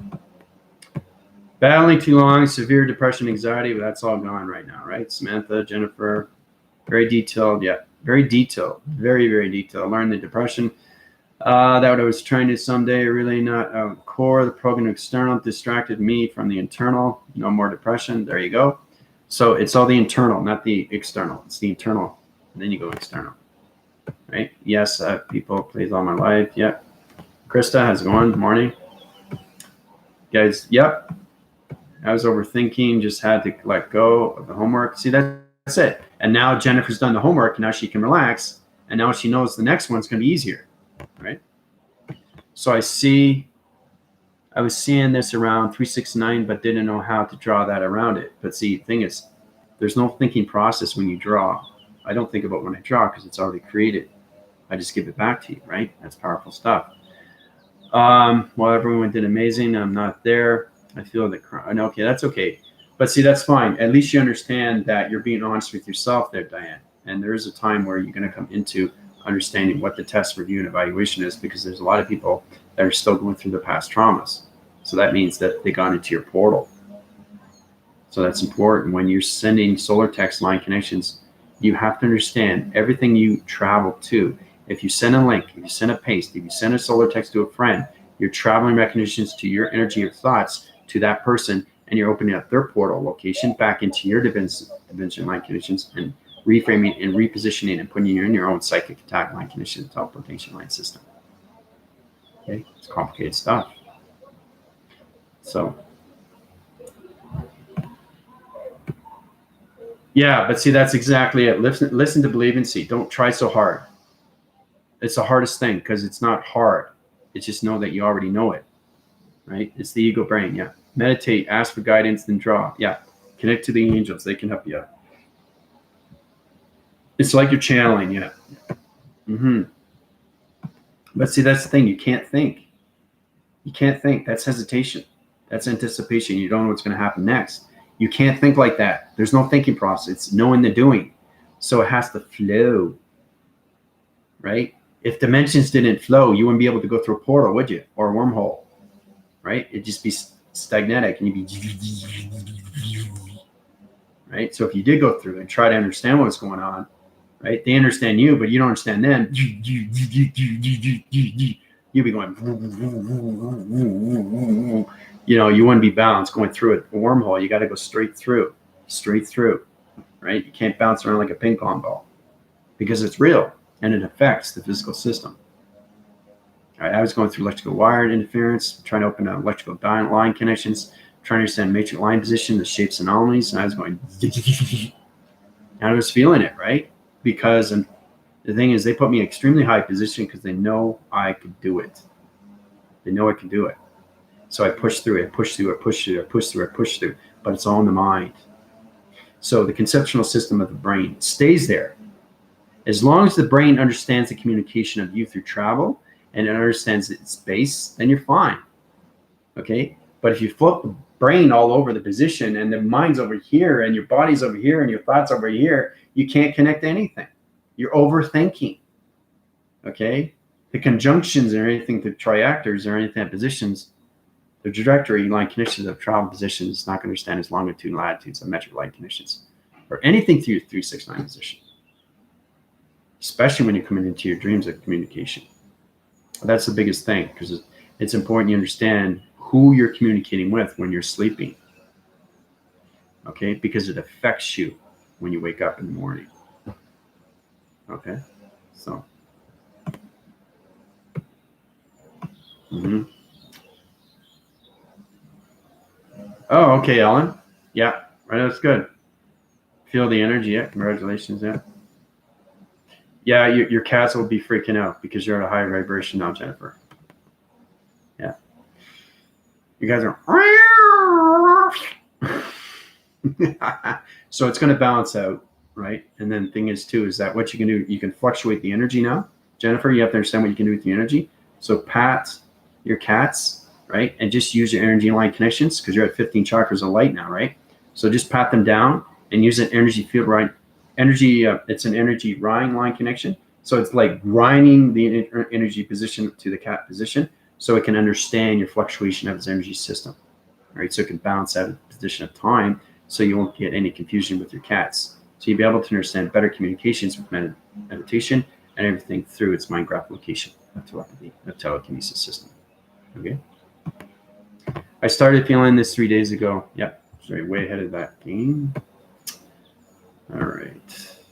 battling too long, severe depression, anxiety, but that's all gone right now, right? Samantha, Jennifer, very detailed. Yeah, very detailed. Very, very detailed. Learn the depression. That what I was trying to someday, really not core. The program external distracted me from the internal. No more depression. There you go. So it's all the internal, not the external. It's the internal. And then you go external. Right? Yes, people, please, all my life. Yep. Krista, how's it going? Morning. Guys, yep. I was overthinking, just had to let go of the homework. See, that's it. And now Jennifer's done the homework, and now she can relax. And now she knows the next one's going to be easier. Right? So I was seeing this around 369, but didn't know how to draw that around it. But see, the thing is, there's no thinking process when you draw. I don't think about when I draw because it's already created. I just give it back to you, right? That's powerful stuff. Well, everyone did amazing. I'm not there. I feel that okay, that's okay. But see, that's fine. At least you understand that you're being honest with yourself there, Diane. And there is a time where you're going to come into understanding what the test review and evaluation is, because there's a lot of people that are still going through their past traumas. So that means that they got into your portal. So that's important. When you're sending solar text line connections, you have to understand everything you travel to. If you send a link, if you send a paste, if you send a solar text to a friend, you're traveling recognitions to your energy of thoughts to that person, and you're opening up their portal location back into your dimension line conditions and reframing and repositioning and putting you in your own psychic attack line condition teleportation line system. Okay, it's complicated stuff. So Yeah, but see, that's exactly it. Listen to believe and see. Don't try so hard. It's the hardest thing because it's not hard. It's just know that you already know it, right? It's the ego brain. Yeah. Meditate, ask for guidance, then draw. Yeah. Connect to the angels. They can help you out. It's like you're channeling. Yeah. Mm-hmm. But see, that's the thing. You can't think. You can't think. That's hesitation. That's anticipation. You don't know what's going to happen next. You can't think like that. There's no thinking process. It's knowing the doing. So it has to flow, right? If dimensions didn't flow, you wouldn't be able to go through a portal, would you? Or a wormhole, right? It'd just be stagnatic and you'd be, right? So if you did go through and try to understand what's going on, right? They understand you, but you don't understand them. You'd be going, you wouldn't be balanced going through a wormhole. You got to go straight through, right? You can't bounce around like a ping pong ball because it's real and it affects the physical system. All right, I was going through electrical wire interference, trying to open up electrical line connections, trying to understand matrix line position, the shapes and anomalies, and I was going, and I was feeling it, right? Because the thing is, they put me in extremely high position because they know I could do it. They know I can do it. So I push through, but it's all in the mind. So the conceptual system of the brain stays there. As long as the brain understands the communication of you through travel and it understands its base, then you're fine. Okay? But if you flip the brain all over the position and the mind's over here and your body's over here and your thoughts over here, you can't connect to anything. You're overthinking. Okay? The conjunctions or anything to triactors or anything at positions, the trajectory line connections of travel positions is not going to understand as longitude and latitudes and metric line connections or anything through 369 position, especially when you're coming into your dreams of communication. That's the biggest thing because it's important you understand who you're communicating with when you're sleeping. Okay? Because it affects you when you wake up in the morning. Okay? So. Mm-hmm. Oh, okay, Ellen. Yeah, right. That's good. Feel the energy. Yeah, congratulations. Yeah. Yeah, your cats will be freaking out because you're at a high vibration now, Jennifer. Yeah. You guys are. So it's going to balance out, right? And then the thing is, too, is that what you can do, you can fluctuate the energy now. Jennifer, you have to understand what you can do with the energy. So pat your cats, right? And just use your energy line connections because you're at 15 chakras of light now, right? So just pat them down and use an energy field, right? It's an energy line connection. So it's like grinding the energy position to the cat position so it can understand your fluctuation of its energy system, right? So it can balance out a position of time so you won't get any confusion with your cats. So you'll be able to understand better communications with meditation and everything through its mind graph location of telepathy, of telekinesis system. Okay. I started feeling this 3 days ago. Yep. Sorry, way ahead of that game. All right.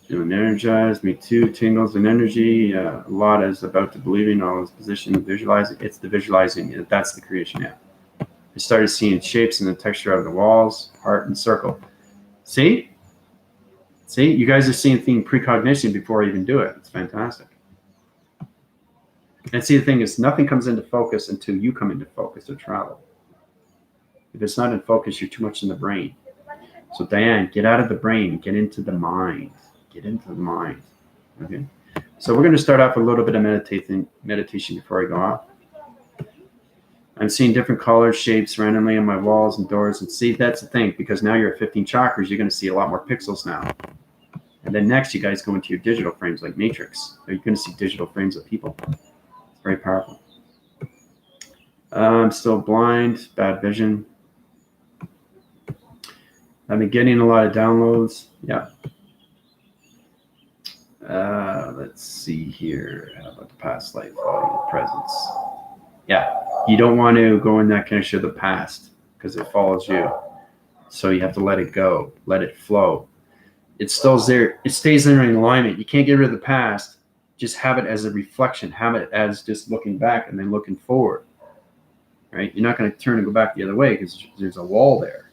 Feeling energized. Me too. Tingles and energy. A lot is about to believing all this position. Visualizing. It's the visualizing. That's the creation. Yeah. I started seeing shapes and the texture of the walls, heart and circle. See? You guys are seeing things precognition before I even do it. It's fantastic. And see, the thing is, nothing comes into focus until you come into focus or travel. If it's not in focus, you're too much in the brain. So Diane, get out of the brain, get into the mind. Get into the mind. Okay. So we're going to start off with a little bit of meditation before I go off. I'm seeing different colors, shapes randomly on my walls and doors. And see, that's the thing, because now you're at 15 chakras, you're going to see a lot more pixels now. And then next, you guys go into your digital frames like Matrix. You're going to see digital frames of people. It's very powerful. I'm still blind, bad vision. I've been getting a lot of downloads. Yeah. Let's see here. How about the past life, presence? Yeah. You don't want to go in that connection of the past because it follows you. So you have to let it go, let it flow. It still there. It stays there in alignment. You can't get rid of the past. Just have it as a reflection. Have it as just looking back and then looking forward. Right? You're not going to turn and go back the other way because there's a wall there.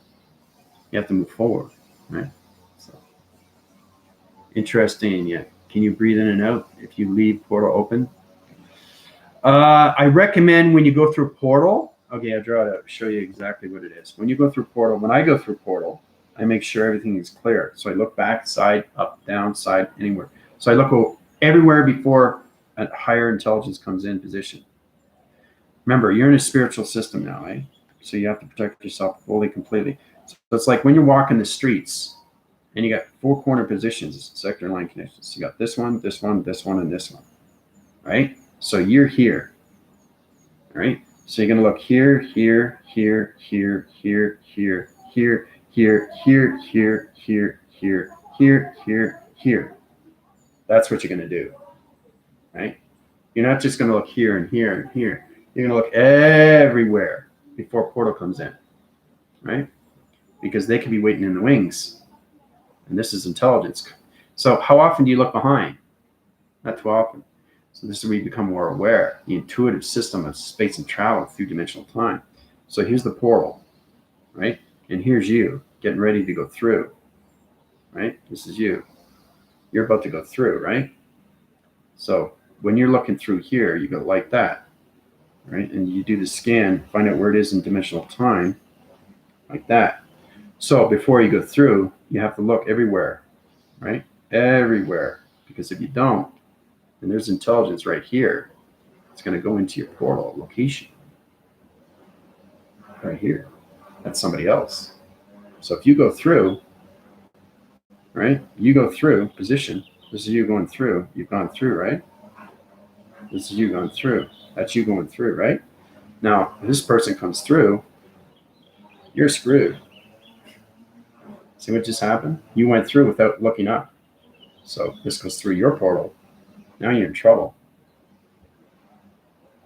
You have to move forward. Right? So Interesting. Yeah. Can you breathe in and out if you leave portal open? I recommend when you go through portal. Okay, I'll draw it out. Show you exactly what it is. When you go through portal, when I go through portal, I make sure everything is clear. So I look back, side, up, down, side, anywhere. So I look everywhere before a higher intelligence comes in position. Remember, you're in a spiritual system now, eh? So you have to protect yourself fully, completely. So it's like when you're walking the streets and you got four corner positions, sector line connections. You got this one, this one, this one, and this one, right? So you're here, right? So you're going to look here, here, here, here, here, here, here, here, here, here, here, here, here, here, here. That's what you're going to do, right? You're not just going to look here and here and here. You're going to look everywhere before portal comes in, right? Because they could be waiting in the wings. And this is intelligence. So how often do you look behind? Not too often. So this is where you become more aware, the intuitive system of space and travel through dimensional time. So here's the portal, right? And here's you getting ready to go through, right? This is you. You're about to go through, right? So when you're looking through here, you go like that, right? And you do the scan, find out where it is in dimensional time, like that. So before you go through, you have to look everywhere, right? Everywhere. Because if you don't, and there's intelligence right here, it's going to go into your portal location. Right here. That's somebody else. So if you go through, right? You go through position. This is you going through. You've gone through, right? This is you going through. That's you going through, right? Now, if this person comes through, you're screwed. See what just happened? You went through without looking up. So this goes through your portal. Now you're in trouble.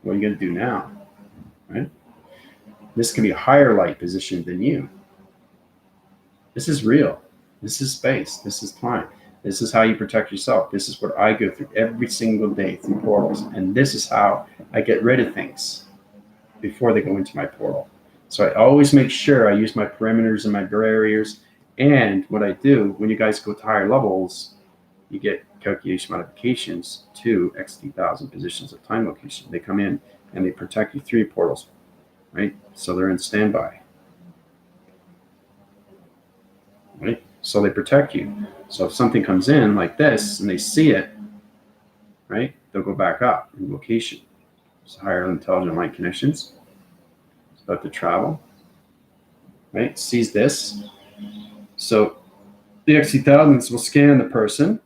What are you going to do now? Right? This can be a higher light position than you. This is real. This is space. This is time. This is how you protect yourself. This is what I go through every single day through portals. And this is how I get rid of things before they go into my portal. So I always make sure I use my perimeters and my barriers. And what I do when you guys go to higher levels, you get calculation modifications to XT,000 positions of time location. They come in and they protect you through your portals, right? So they're in standby, right? So they protect you. So if something comes in like this and they see it, right, they'll go back up in location. It's higher intelligent light connections. It's about to travel, right? Sees this. So the XT,000s will scan the person,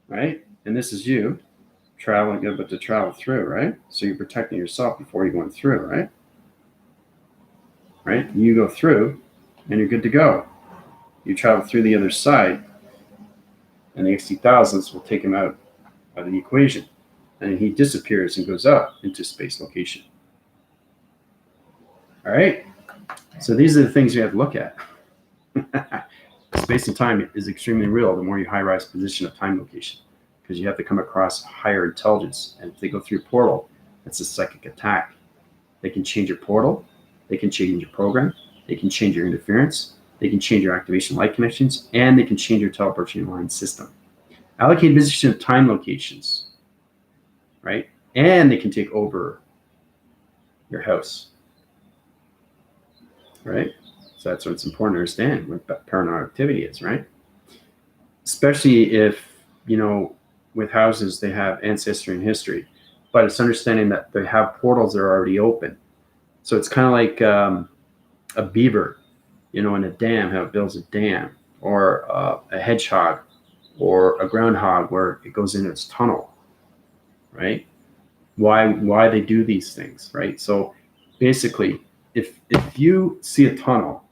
right? And this is you traveling, about to travel through, right? So you're protecting yourself before you're going through, right? Right? You go through and you're good to go. You travel through the other side and the XT,000s will take him out of the equation. And he disappears and goes up into space location. All right? So these are the things you have to look at. Space and time is extremely real the more you high-rise position of time location, because you have to come across higher intelligence. And if they go through your portal, that's a psychic attack. They can change your portal. They can change your program. They can change your interference. They can change your activation light connections. And they can change your teleportation line system. Allocate position of time locations, right? And they can take over your house, right? So that's what's important to understand what paranormal activity is, right? Especially if, you know, with houses, they have ancestry and history, but it's understanding that they have portals that are already open. So it's kind of like a beaver, you know, in a dam, how it builds a dam, or a hedgehog or a groundhog where it goes in its tunnel, right? Why they do these things, right? So basically, if you see a tunnel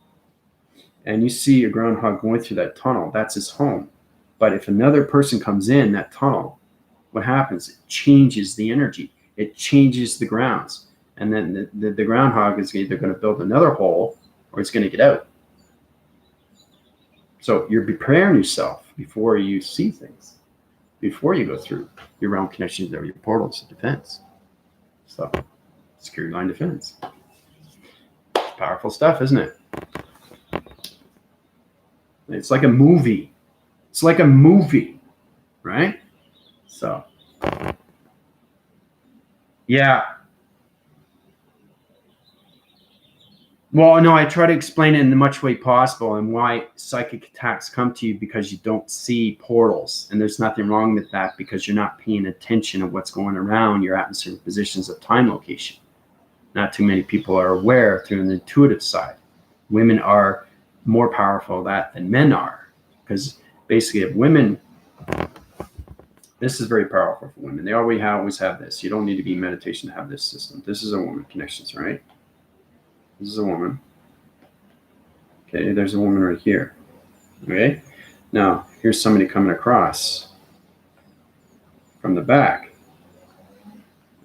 and you see a groundhog going through that tunnel, that's his home. But if another person comes in that tunnel, what happens? It changes the energy. It changes the grounds. And then the groundhog is either going to build another hole or it's going to get out. So you're preparing yourself before you see things, before you go through your realm connections or your portals of defense. So security line defense. Powerful stuff, isn't it? It's like a movie. It's like a movie, right? So, yeah. Well, no, I try to explain it in the much way possible and why psychic attacks come to you because you don't see portals. And there's nothing wrong with that because you're not paying attention of what's going around your atmospheric positions of time location. Not too many people are aware through an intuitive side. Women are more powerful at that than men are because basically if women, this is very powerful for women. They always have this. You don't need to be in meditation to have this system. This is a woman connections, right? This is a woman. Okay, there's a woman right here. Okay, now here's somebody coming across from the back.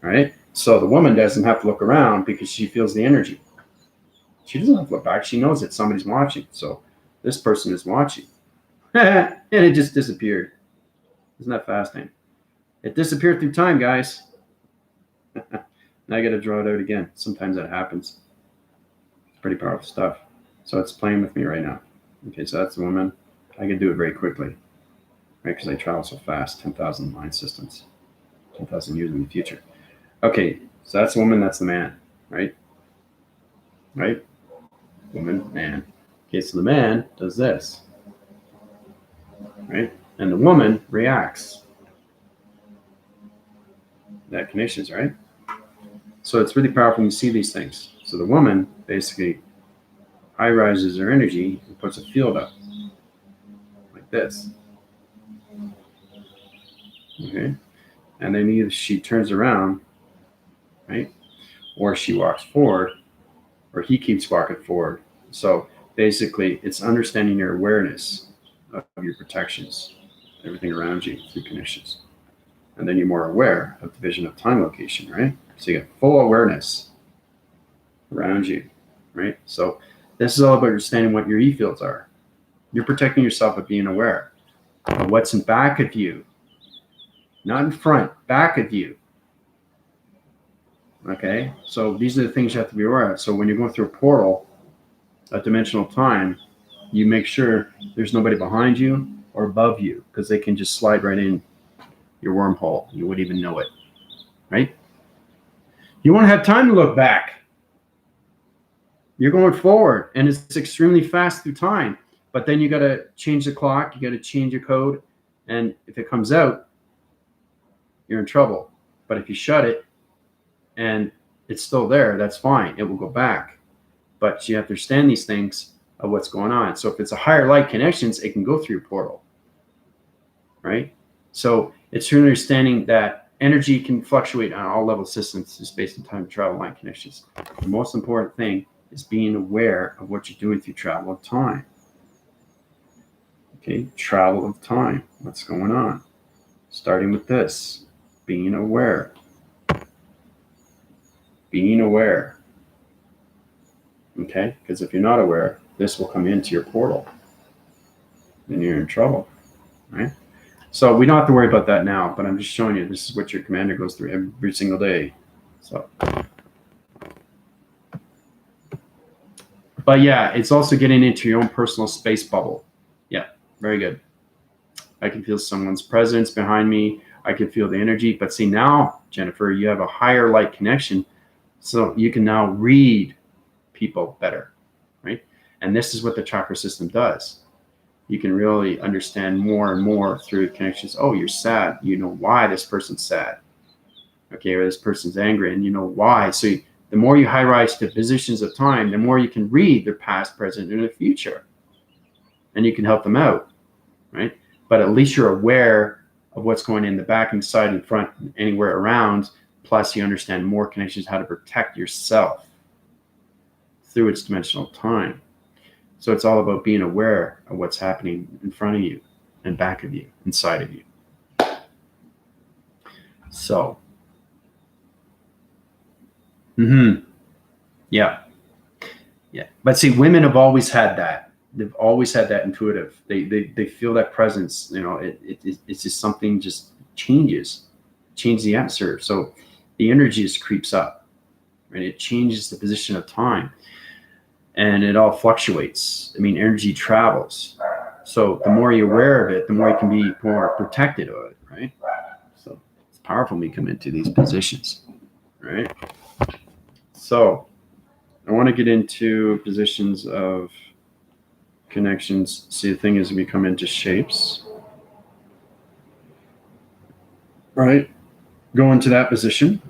All right, so the woman doesn't have to look around because she feels the energy. She doesn't have to look back. She knows that somebody's watching. So this person is watching. And it just disappeared. Isn't that fascinating? It disappeared through time, guys. Now I got to draw it out again. Sometimes that happens. It's pretty powerful stuff. So it's playing with me right now. Okay, so that's the woman. I can do it very quickly, right? Because I travel so fast, 10,000 line systems, 10,000 years in the future. Okay, so that's the woman, that's the man, right? Right? Woman, man. Okay, so the man does this, right? And the woman reacts. That connections, right? So it's really powerful when you see these things. So the woman basically high rises her energy and puts a field up like this. Okay. And then either she turns around, right? Or she walks forward, or he keeps walking forward. So basically, it's understanding your awareness of your protections, everything around you through connections. And then you're more aware of the vision of time location, right? So you get full awareness around you, right? So this is all about understanding what your E-fields are. You're protecting yourself by being aware of what's in back of you, not in front, back of you. Okay, so these are the things you have to be aware of. So when you're going through a portal, a dimensional time, you make sure there's nobody behind you or above you because they can just slide right in your wormhole. You wouldn't even know it, right? You want to have time to look back. You're going forward, and it's extremely fast through time. But then you got to change the clock. You got to change your code, and if it comes out, you're in trouble. But if you shut it and it's still there, that's fine. It will go back. But you have to understand these things of what's going on. So if it's a higher light connections, it can go through your portal, right? So it's your understanding that energy can fluctuate on all level systems just based on time travel line connections. The most important thing is being aware of what you're doing through travel of time. Okay, travel of time. What's going on? Starting with this, being aware. Being aware. Okay, because if you're not aware, this will come into your portal. Then you're in trouble, right? So we don't have to worry about that now, but I'm just showing you this is what your commander goes through every single day. So, but yeah, it's also getting into your own personal space bubble. Yeah, very good. I can feel someone's presence behind me. I can feel the energy. But see now, Jennifer, you have a higher light connection, so you can now read people better, right? And this is what the chakra system does. You can really understand more and more through connections. Oh, you're sad. You know why this person's sad. Okay, or this person's angry, and you know why. So the more you high rise to positions of time, the more you can read their past, present, and the future. And you can help them out, right? But at least you're aware of what's going in the back and side and front, and anywhere around. Plus, you understand more connections, how to protect yourself through its dimensional time. So it's all about being aware of what's happening in front of you and back of you, inside of you. So, yeah. But see, women have always had that. They've always had that intuitive. They feel that presence. You know, it's just something just changes the atmosphere. So the energy just creeps up, right? It changes the position of time. And it all fluctuates. I mean, energy travels. So the more you're aware of it, the more you can be more protected of it, right? So it's powerful when you come into these positions, right? So I want to get into positions of connections. See, the thing is, we come into shapes, right? Go into that position.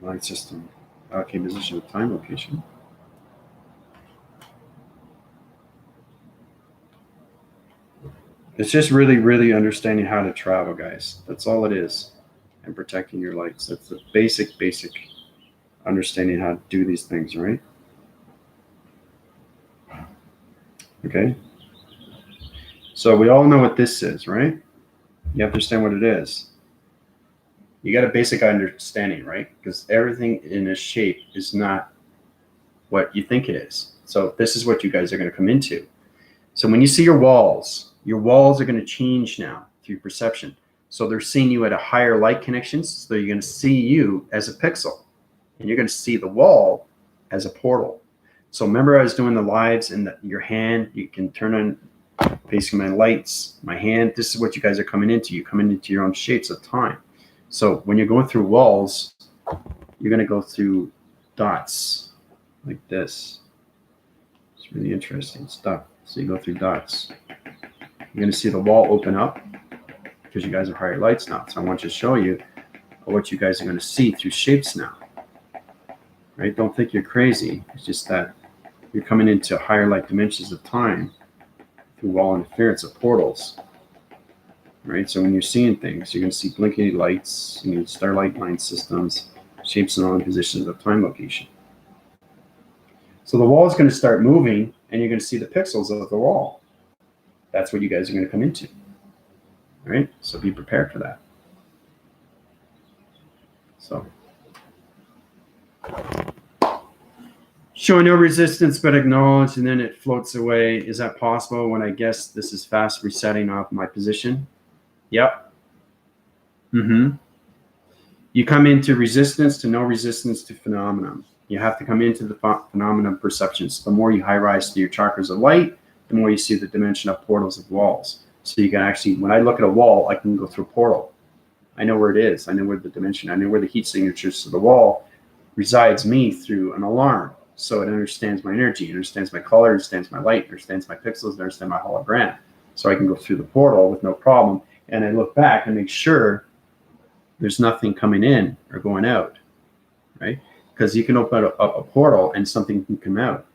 Light system. Okay, position of time location. It's just really, really understanding how to travel, guys. That's all it is. And protecting your lights. That's the basic understanding how to do these things, right? Okay. So we all know what this is, right? You have to understand what it is. You got a basic understanding, right? Because everything in a shape is not what you think it is. So this is what you guys are going to come into. So when you see your walls are going to change now through perception. So they're seeing you at a higher light connections. So you're going to see you as a pixel, and you're going to see the wall as a portal. So remember, I was doing the lives and your hand. You can turn on basically my lights, my hand. This is what you guys are coming into. You're coming into your own shapes of time. So when you're going through walls, you're going to go through dots like this. It's really interesting stuff. So you go through dots. You're going to see the wall open up because you guys are higher lights now. So I want to show you what you guys are going to see through shapes now. Right? Don't think you're crazy. It's just that you're coming into higher light dimensions of time through wall interference of portals. Right? So when you're seeing things, you're going to see blinking lights, starlight line systems, shapes and all in positions of time location. So the wall is going to start moving, and you're going to see the pixels of the wall. That's what you guys are going to come into. All right? So be prepared for that. So show no resistance but acknowledge, and then it floats away. Is that possible when I guess this is fast resetting off my position? Yep. You come into resistance to no resistance to phenomenon. You have to come into the phenomenon perceptions. The more you high rise to your chakras of light, the more you see the dimension of portals of walls. So you can actually, when I look at a wall, I can go through a portal. I know where it is. I know where the dimension, I know where the heat signatures to the wall resides me through an alarm. So it understands my energy, it understands my color, it understands my light, it understands my pixels, it understands my hologram. So I can go through the portal with no problem. And I look back and make sure there's nothing coming in or going out, right? Because you can open up a portal and something can come out.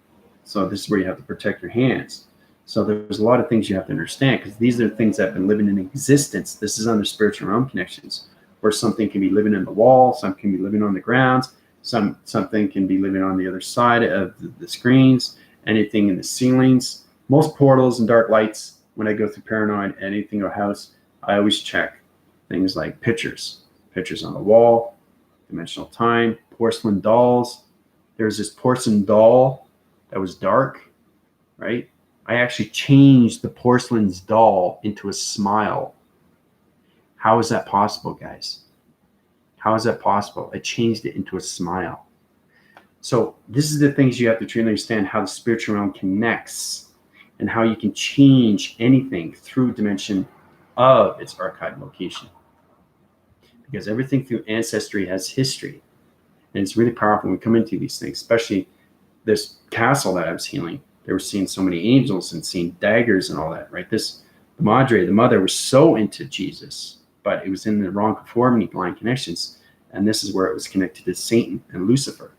So this is where you have to protect your hands. So there's a lot of things you have to understand, because these are things that have been living in existence. This is under spiritual realm connections, where something can be living in the wall, some can be living on the grounds, something can be living on the other side of the screens, anything in the ceilings. Most portals and dark lights, when I go through paranoid, anything or house, I always check things like pictures on the wall, dimensional time, porcelain dolls. There's this porcelain doll that was dark, right? I actually changed the porcelain's doll into a smile. How is that possible, guys? How is that possible? I changed it into a smile. So this is the things you have to truly understand, how the spiritual realm connects and how you can change anything through dimension of its archive location. Because everything through ancestry has history. And it's really powerful when we come into these things, especially this castle that I was healing. They were seeing so many angels and seeing daggers and all that, right? The Madre, the mother, was so into Jesus, but it was in the wrong conformity, blind connections. And this is where it was connected to Satan and Lucifer.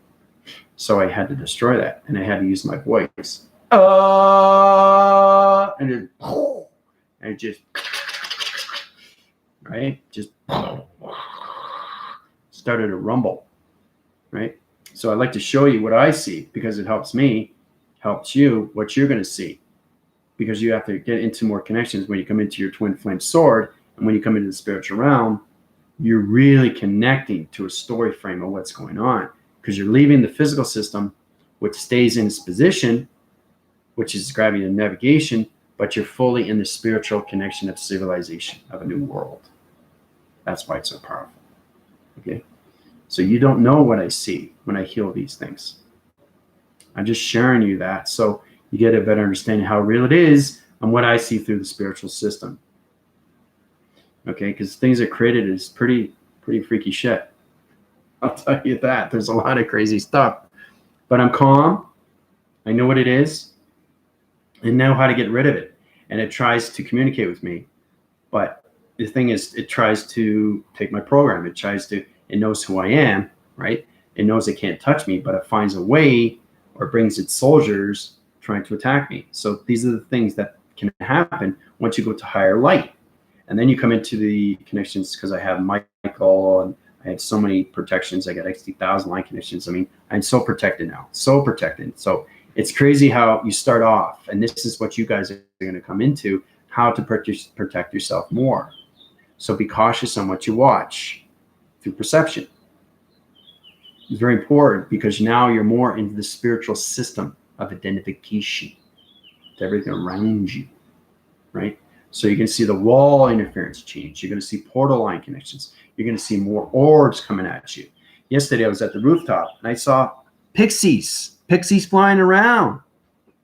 So I had to destroy that, and I had to use my voice. And it just, right? Just started to rumble, right? So I'd like to show you what I see, because it helps me, helps you, what you're going to see, because you have to get into more connections when you come into your twin flame sword, and when you come into the spiritual realm, you're really connecting to a story frame of what's going on, because you're leaving the physical system, which stays in its position, which is gravity and navigation, but you're fully in the spiritual connection of civilization, of a new world. That's why it's so powerful. Okay. So you don't know what I see when I heal these things. I'm just sharing you that so you get a better understanding how real it is and what I see through the spiritual system. Okay, because things are created is pretty freaky shit. I'll tell you that. There's a lot of crazy stuff. But I'm calm. I know what it is and know how to get rid of it. And it tries to communicate with me. But the thing is, it tries to take my program. It knows who I am, right? It knows it can't touch me, but it finds a way or brings its soldiers trying to attack me. So these are the things that can happen once you go to higher light. And then you come into the connections, because I have Michael and I have so many protections. I got 60,000 line connections. I mean, I'm so protected now, so protected. So it's crazy how you start off, and this is what you guys are going to come into, how to protect yourself more. So be cautious on what you watch through perception. It's very important, because now you're more into the spiritual system of identification to everything around you, right? So you can see the wall interference change. You're going to see portal line connections. You're going to see more orbs coming at you. Yesterday I was at the rooftop and I saw pixies flying around,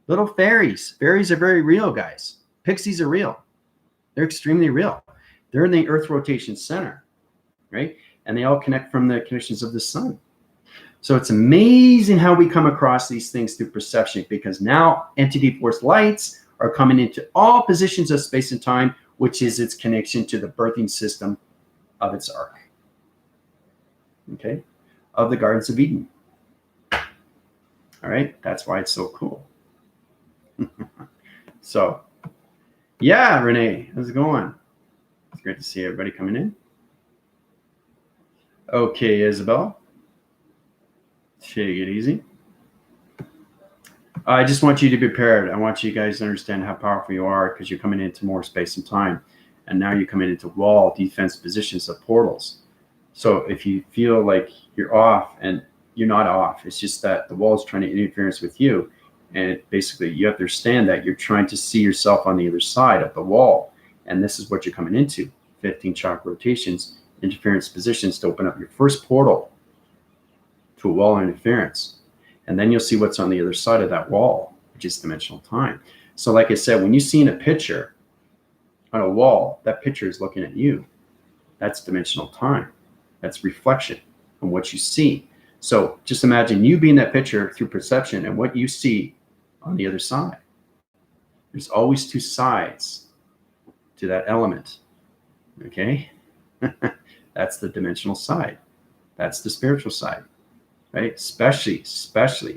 little fairies. Fairies are very real, guys. Pixies are real. They're extremely real. They're in the Earth rotation center, right? And they all connect from the connections of the sun. So it's amazing how we come across these things through perception, because now entity force lights are coming into all positions of space and time, which is its connection to the birthing system of its arc. Okay? Of the Gardens of Eden. All right? That's why it's so cool. So, yeah, Renee, how's it going? It's great to see everybody coming in. Okay, Isabel. Take it easy. I just want you to be prepared. I want you guys to understand how powerful you are, because you're coming into more space and time. And now you're coming into wall defense positions of portals. So if you feel like you're off, and you're not off, it's just that the wall is trying to interfere with you. And basically you have to understand that you're trying to see yourself on the other side of the wall. And this is what you're coming into. 15 chakra rotations, interference positions to open up your first portal to a wall interference. And then you'll see what's on the other side of that wall, which is dimensional time. So like I said, when you see in a picture on a wall, that picture is looking at you. That's dimensional time. That's reflection on what you see. So just imagine you being that picture through perception and what you see on the other side. There's always two sides to that element. Okay? That's the dimensional side. That's the spiritual side. Right? Especially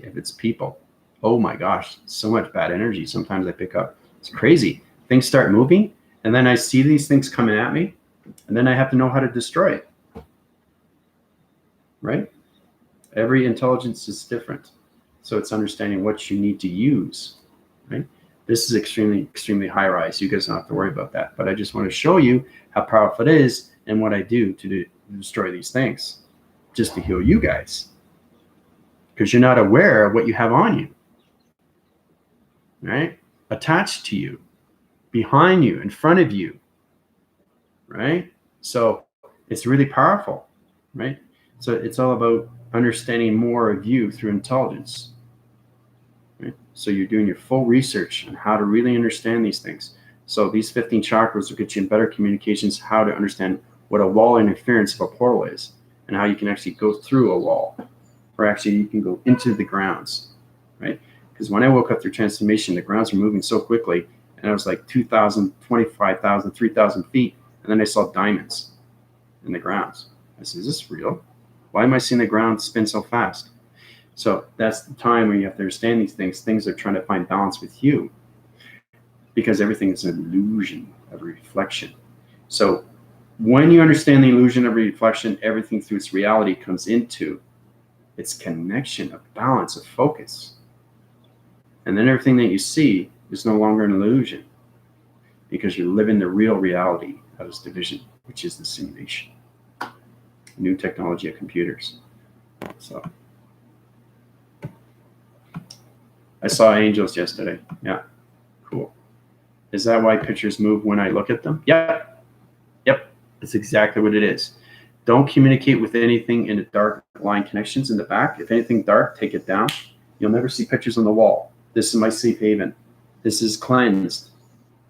if it's people. Oh my gosh, so much bad energy sometimes I pick up. It's crazy. Things start moving, and then I see these things coming at me, and then I have to know how to destroy it. Right? Every intelligence is different. So it's understanding what you need to use. Right? This is extremely high rise. You guys don't have to worry about that. But I just want to show you how powerful it is and what I do to destroy these things, just to heal you guys. Because you're not aware of what you have on you, right? Attached to you, behind you, in front of you, right? So it's really powerful, right? So it's all about understanding more of you through intelligence, right? So you're doing your full research on how to really understand these things. So these 15 chakras will get you in better communications, how to understand what a wall interference of a portal is, and how you can actually go through a wall. Or actually you can go into the grounds, right? Because when I woke up through transformation, the grounds were moving so quickly, and I was like 2,000, 25,000, 3,000 feet, and then I saw diamonds in the grounds. I said, is this real? Why am I seeing the ground spin so fast? So that's the time when you have to understand these things. Things are trying to find balance with you, because everything is an illusion of reflection. So when you understand the illusion of reflection, everything through its reality comes into its connection of balance, of focus. And then everything that you see is no longer an illusion, because you're living the real reality of this division, which is the simulation. New technology of computers. So I saw angels yesterday. Yeah, cool. Is that why pictures move when I look at them? Yep. That's exactly what it is. Don't communicate with anything in the dark line connections in the back. If anything dark, take it down. You'll never see pictures on the wall. This is my safe haven. This is cleansed.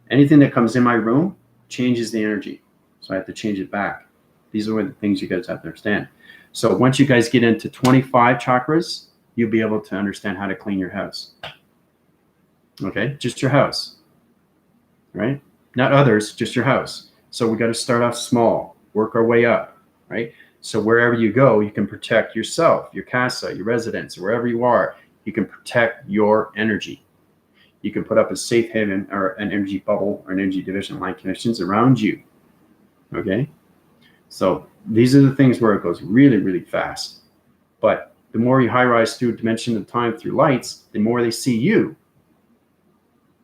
Anything that comes in my room changes the energy. So I have to change it back. These are the things you guys have to understand. So once you guys get into 25 chakras, you'll be able to understand how to clean your house. Okay, just your house, right? Not others, just your house. So we got to start off small, work our way up, right? So wherever you go, you can protect yourself, your casa, your residence, wherever you are, you can protect your energy. You can put up a safe haven or an energy bubble or an energy division line connections around you. Okay, so these are the things where it goes really, really fast. But the more you high rise through dimension of time through lights, the more they see you,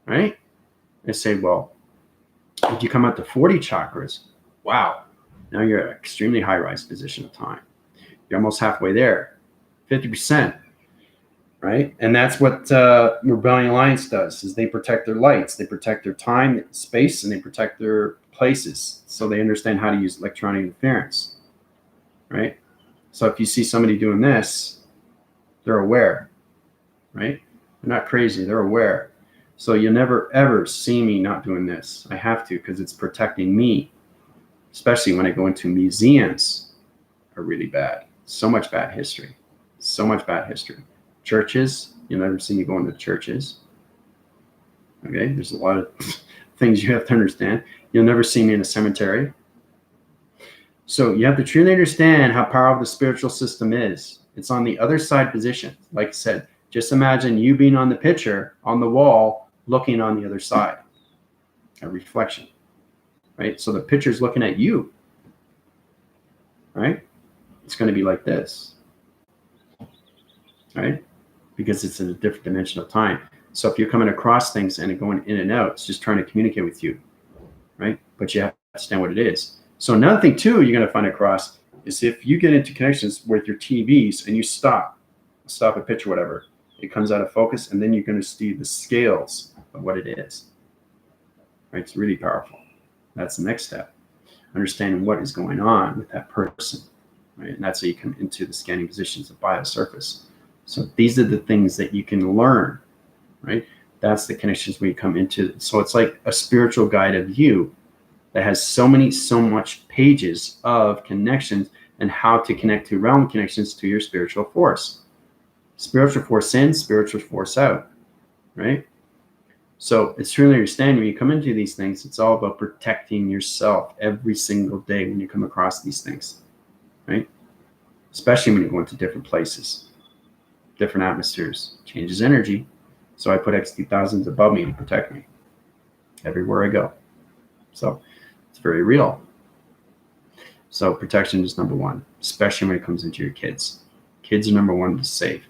right? They say, well, if you come out to 40 chakras, wow, now you're at an extremely high rise position of time. You're almost halfway there, 50%, right? And that's what Rebellion Alliance does, is they protect their lights, they protect their time, space, and they protect their places. So they understand how to use electronic interference, right? So if you see somebody doing this, they're aware, right? They're not crazy, they're aware. So you'll never, ever see me not doing this. I have to, because it's protecting me, especially when I go into museums are really bad. So much bad history. So much bad history. Churches, you'll never see me go into churches. Okay, there's a lot of things you have to understand. You'll never see me in a cemetery. So you have to truly understand how powerful the spiritual system is. It's on the other side position. Like I said, just imagine you being on the picture on the wall, looking on the other side, a reflection, right? So the picture's looking at you, right? It's going to be like this, right? Because it's in a different dimension of time. So if you're coming across things and going in and out, it's just trying to communicate with you, right? But you have to understand what it is. So another thing too you're going to find across is if you get into connections with your TVs and you stop a picture, whatever, it comes out of focus, and then you're going to see the scales of what it is, right? It's really powerful. That's the next step, understanding what is going on with that person, right? And that's how you come into the scanning positions of biosurface. So these are the things that you can learn, right? That's the connections we come into. So it's like a spiritual guide of you that has so much pages of connections and how to connect to realm connections to your spiritual force. Spiritual force in, spiritual force out, right? So it's truly understanding when you come into these things, it's all about protecting yourself every single day when you come across these things, right? Especially when you go into different places, different atmospheres, changes energy. So I put XT1000s above me to protect me everywhere I go. So it's very real. So protection is number one, especially when it comes into your kids. Kids are number one to save.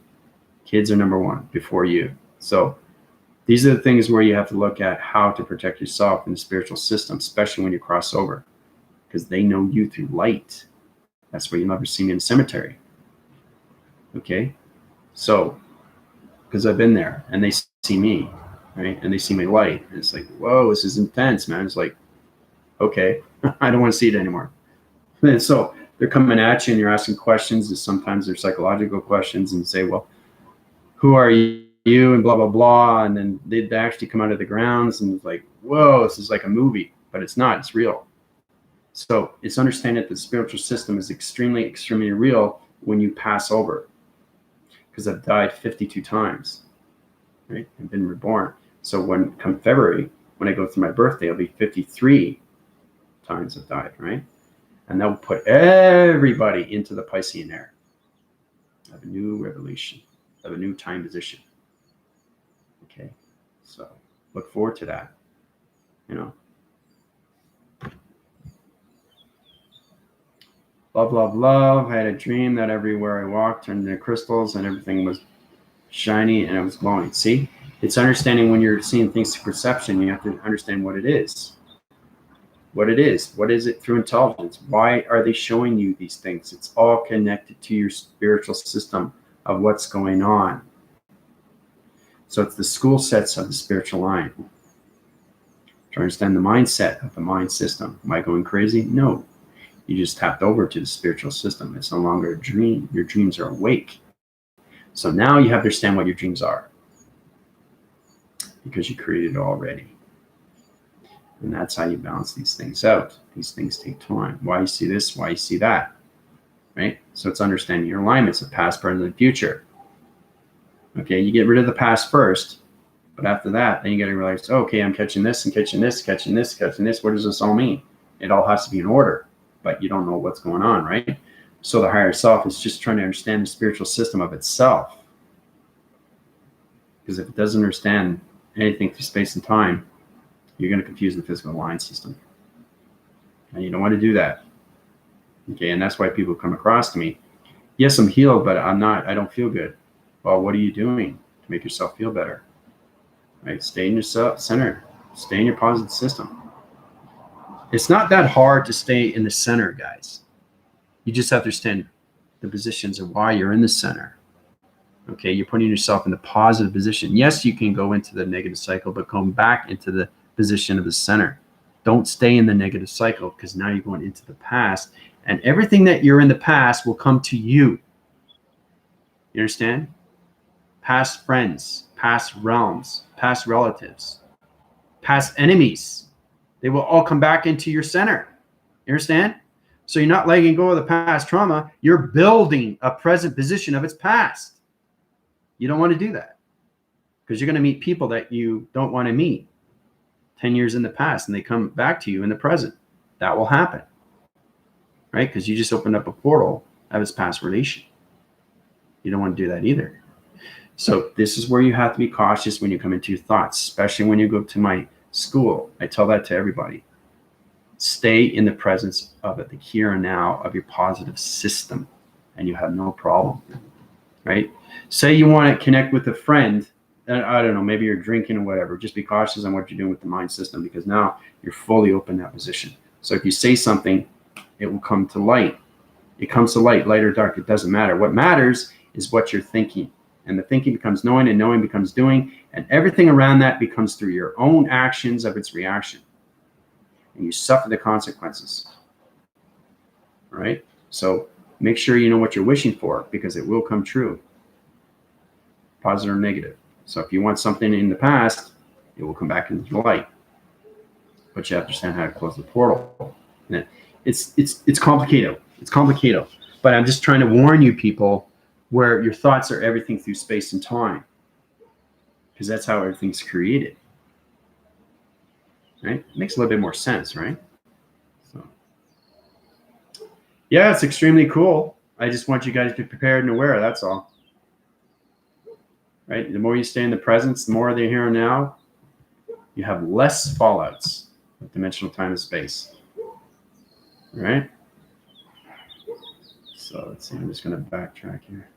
Kids are number one before you. So these are the things where you have to look at how to protect yourself in the spiritual system, especially when you cross over, because they know you through light. That's where you'll never see me in a cemetery. Okay? So, because I've been there and they see me, right? And they see my light. And it's like, whoa, this is intense, man. It's like, okay, I don't want to see it anymore. And so they're coming at you and you're asking questions, and sometimes they're psychological questions, and say, well, who are you? And blah, blah, blah. And then they actually come out of the grounds and it's like, whoa, this is like a movie, but it's not, it's real. So it's understanding that the spiritual system is extremely, extremely real when you pass over. Because I've died 52 times, right? I've been reborn. So when come February, when I go through my birthday, it'll be 53 times I've died, right? And that will put everybody into the Piscean era of a new revolution, of a new time position. Okay, so look forward to that, you know. Love, love, love. I had a dream that everywhere I walked turned into crystals and everything was shiny and it was glowing. See, it's understanding when you're seeing things through perception, you have to understand what it is. What it is. What is it through intelligence? Why are they showing you these things? It's all connected to your spiritual system of what's going on. So it's the school sets of the spiritual line. To understand the mindset of the mind system. Am I going crazy? No. You just tapped over to the spiritual system. It's no longer a dream. Your dreams are awake. So now you have to understand what your dreams are, because you created it already. And that's how you balance these things out. These things take time. Why you see this, why you see that, right? So it's understanding your alignments of past, present, and future. Okay, you get rid of the past first, but after that, then you got to realize, oh, okay, I'm catching this and catching this, catching this, catching this. What does this all mean? It all has to be in order, but you don't know what's going on, right? So the higher self is just trying to understand the spiritual system of itself. Because if it doesn't understand anything through space and time, you're going to confuse the physical line system. And you don't want to do that. Okay, and that's why people come across to me. Yes, I'm healed, but I don't feel good. Well, what are you doing to make yourself feel better? Right? Stay in yourself center. Stay in your positive system. It's not that hard to stay in the center, guys. You just have to understand the positions of why you're in the center. Okay, you're putting yourself in the positive position. Yes, you can go into the negative cycle, but come back into the position of the center. Don't stay in the negative cycle, because now you're going into the past, and everything that you're in the past will come to you. You understand? Past friends, past realms, past relatives, past enemies. They will all come back into your center. You understand? So you're not letting go of the past trauma. You're building a present position of its past. You don't want to do that, because you're going to meet people that you don't want to meet 10 years in the past, and they come back to you in the present. That will happen, right? Because you just opened up a portal of its past relation. You don't want to do that either. So this is where you have to be cautious when you come into your thoughts, especially when you go to my school. I tell that to everybody. Stay in the presence of it, the here and now of your positive system, and you have no problem, right? Say you want to connect with a friend, and I don't know, maybe you're drinking or whatever. Just be cautious on what you're doing with the mind system, because now you're fully open in that position. So if you say something, it will come to light. It comes to light, light or dark, it doesn't matter. What matters is what you're thinking. And the thinking becomes knowing, and knowing becomes doing, and everything around that becomes through your own actions of its reaction. And you suffer the consequences. All right? So make sure you know what you're wishing for, because it will come true, positive or negative. So if you want something in the past, it will come back into the light. But you have to understand how to close the portal. And it's complicated. It's complicated. But I'm just trying to warn you people, where your thoughts are everything through space and time, because that's how everything's created. Right? It makes a little bit more sense, right? So, yeah, it's extremely cool. I just want you guys to be prepared and aware. That's all. Right? The more you stay in the presence, the more they're here and now, you have less fallouts with dimensional time and space. Right? So let's see. I'm just going to backtrack here.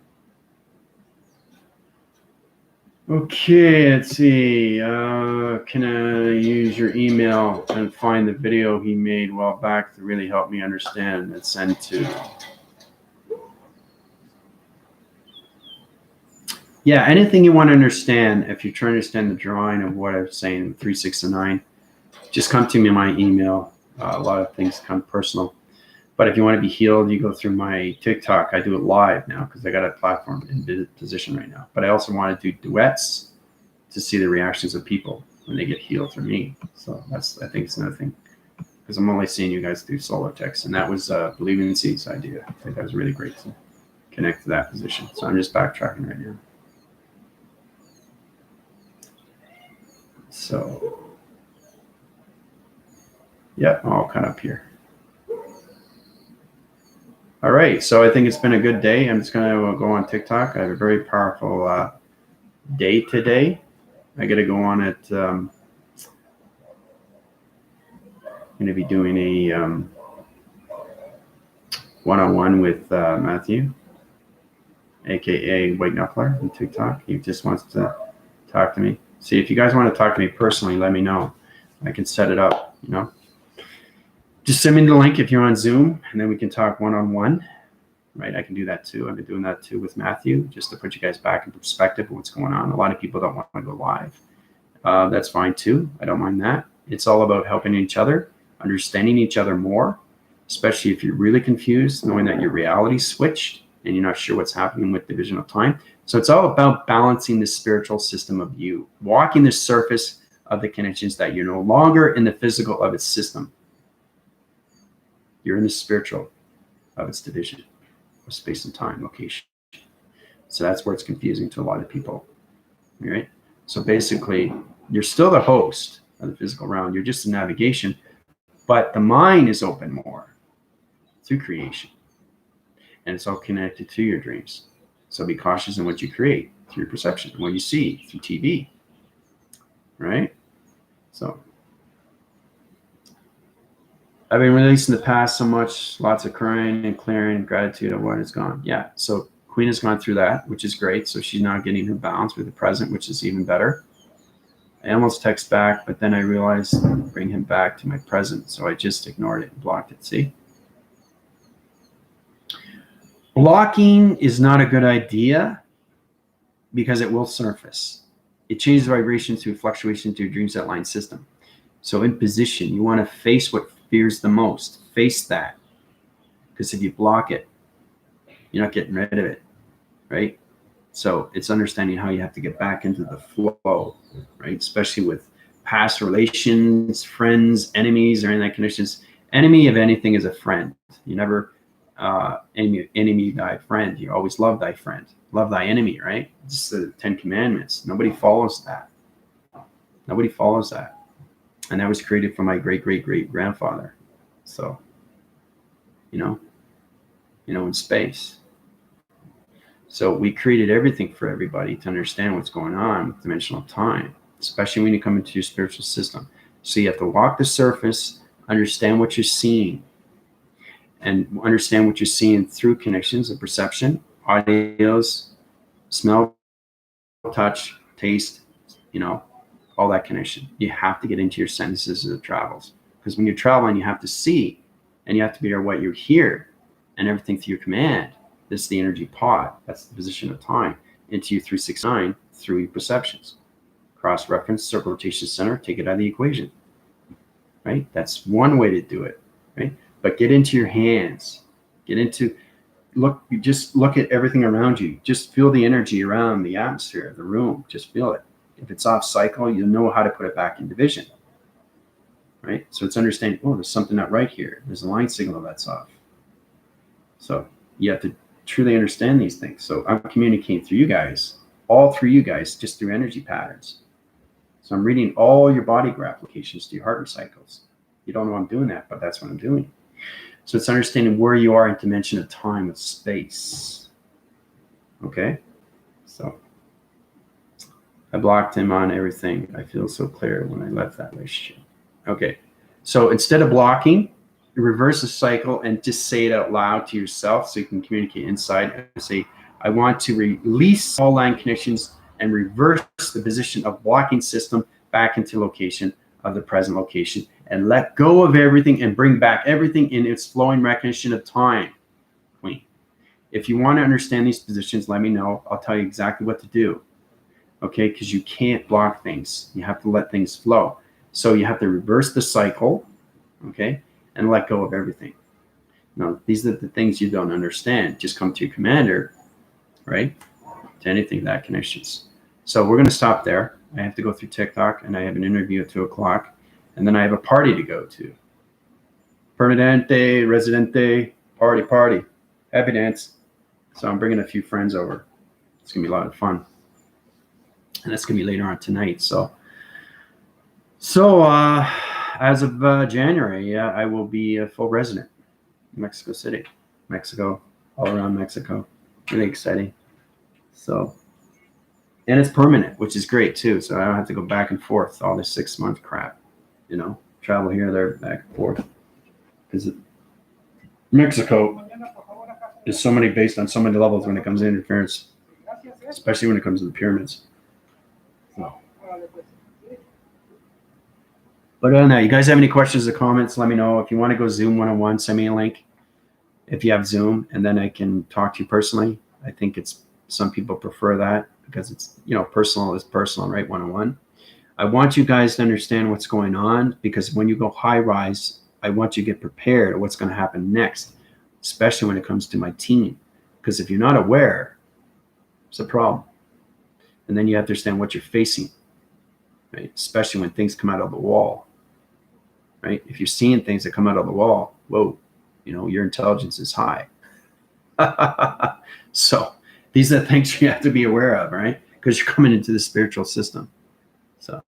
Okay, let's see. Can I use your email and find the video he made a while back to really help me understand and send to? Yeah, anything you want to understand, if you're trying to understand the drawing of what I'm saying, 3, 6, and 9, just come to me in my email. A lot of things come personal. But if you want to be healed, you go through my TikTok. I do it live now because I got a platform in position right now. But I also want to do duets to see the reactions of people when they get healed through me. So I think it's another thing, because I'm only seeing you guys do solo texts. And that was Believing in Seeds idea. I think that was really great to connect to that position. So I'm just backtracking right now. So, yeah, all kind of up here. All right, so I think it's been a good day. I'm just going to go on TikTok. I have a very powerful day today. I got to go on it. I'm going to be doing a one-on-one with Matthew, aka White Knuckler on TikTok. He just wants to talk to me. See, if you guys want to talk to me personally, let me know. I can set it up, you know. Just send me the link if you're on Zoom, and then we can talk one-on-one, right? I can do that too. I've been doing that too with Matthew, just to put you guys back in perspective of what's going on. A lot of people don't want to go live. That's fine too. I don't mind that. It's all about helping each other, understanding each other more, especially if you're really confused, knowing that your reality switched and you're not sure what's happening with division of time. So it's all about balancing the spiritual system of you, walking the surface of the connections that you're no longer in the physical of its system. You're in the spiritual of its division of space and time location. So that's where it's confusing to a lot of people. All right. So basically, you're still the host of the physical realm. You're just a navigation, but the mind is open more through creation. And it's all connected to your dreams. So be cautious in what you create through your perception, what you see through TV. Right? So I've been released in the past so much, lots of crying and clearing, gratitude of what is gone. Yeah. So Queen has gone through that, which is great. So she's now getting her balance with the present, which is even better. I almost text back, but then I realized bring him back to my present. So I just ignored it and blocked it. See? Blocking is not a good idea because it will surface. It changes vibration through fluctuation to your dream set line system. So in position, you want to face what fears the most. Face that. Because if you block it, you're not getting rid of it, right? So it's understanding how you have to get back into the flow, right? Especially with past relations, friends, enemies, or any connections. Enemy of anything is a friend. You never enemy thy friend. You always love thy friend. Love thy enemy, right? It's the 10 Commandments. Nobody follows that. Nobody follows that. And that was created from my great-great-great-grandfather. So, in space. So we created everything for everybody to understand what's going on with dimensional time, especially when you come into your spiritual system. So you have to walk the surface, understand what you're seeing, and understand what you're seeing through connections of perception, audios, smell, touch, taste, all that connection. You have to get into your senses as it travels. Because when you're traveling, you have to see, and you have to be aware of what you hear, and everything through your command. This is the energy pod. That's the position of time. Into you 369 through your perceptions. Cross-reference, circle rotation center, take it out of the equation. Right? That's one way to do it. Right? But get into your hands. Just look at everything around you. Just feel the energy around the atmosphere, the room. Just feel it. If it's off cycle, you'll know how to put it back in division. Right? So it's understanding, there's something not right here. There's a line signal that's off. So you have to truly understand these things. So I'm communicating through you guys, all through you guys, just through energy patterns. So I'm reading all your body graph locations to your heart cycles. You don't know I'm doing that, but that's what I'm doing. So it's understanding where you are in dimension of time and space. Okay? So I blocked him on everything. I feel so clear when I left that relationship. Okay. So instead of blocking, reverse the cycle and just say it out loud to yourself so you can communicate inside and say, I want to release all line connections and reverse the position of blocking system back into location of the present location and let go of everything and bring back everything in its flowing recognition of time. Queen. If you want to understand these positions, let me know. I'll tell you exactly what to do. Okay? Because you can't block things. You have to let things flow. So you have to reverse the cycle. Okay? And let go of everything. Now, these are the things you don't understand. Just come to your commander, right? To anything that connections. So we're going to stop there. I have to go through TikTok, and I have an interview at 2:00, and then I have a party to go to. Permanente, residente, party, happy dance. So I'm bringing a few friends over. It's going to be a lot of fun. And that's going to be later on tonight. So as of January, I will be a full resident in Mexico City, Mexico, all around Mexico. Really exciting. So, and it's permanent, which is great too. So I don't have to go back and forth all this 6-month crap, travel here, there, back and forth. Because Mexico is so many based on so many levels when it comes to interference, especially when it comes to the pyramids. So. But other than that, you guys have any questions or comments, let me know. If you want to go Zoom 101, send me a link if you have Zoom, and then I can talk to you personally. I think some people prefer that because it's, personal is personal, right? 101. I want you guys to understand what's going on because when you go high rise, I want you to get prepared of what's going to happen next, especially when it comes to my team. Because if you're not aware, it's a problem. And then you have to understand what you're facing, right? Especially when things come out of the wall, right? If you're seeing things that come out of the wall, whoa, your intelligence is high. So these are the things you have to be aware of, right? Because you're coming into the spiritual system. So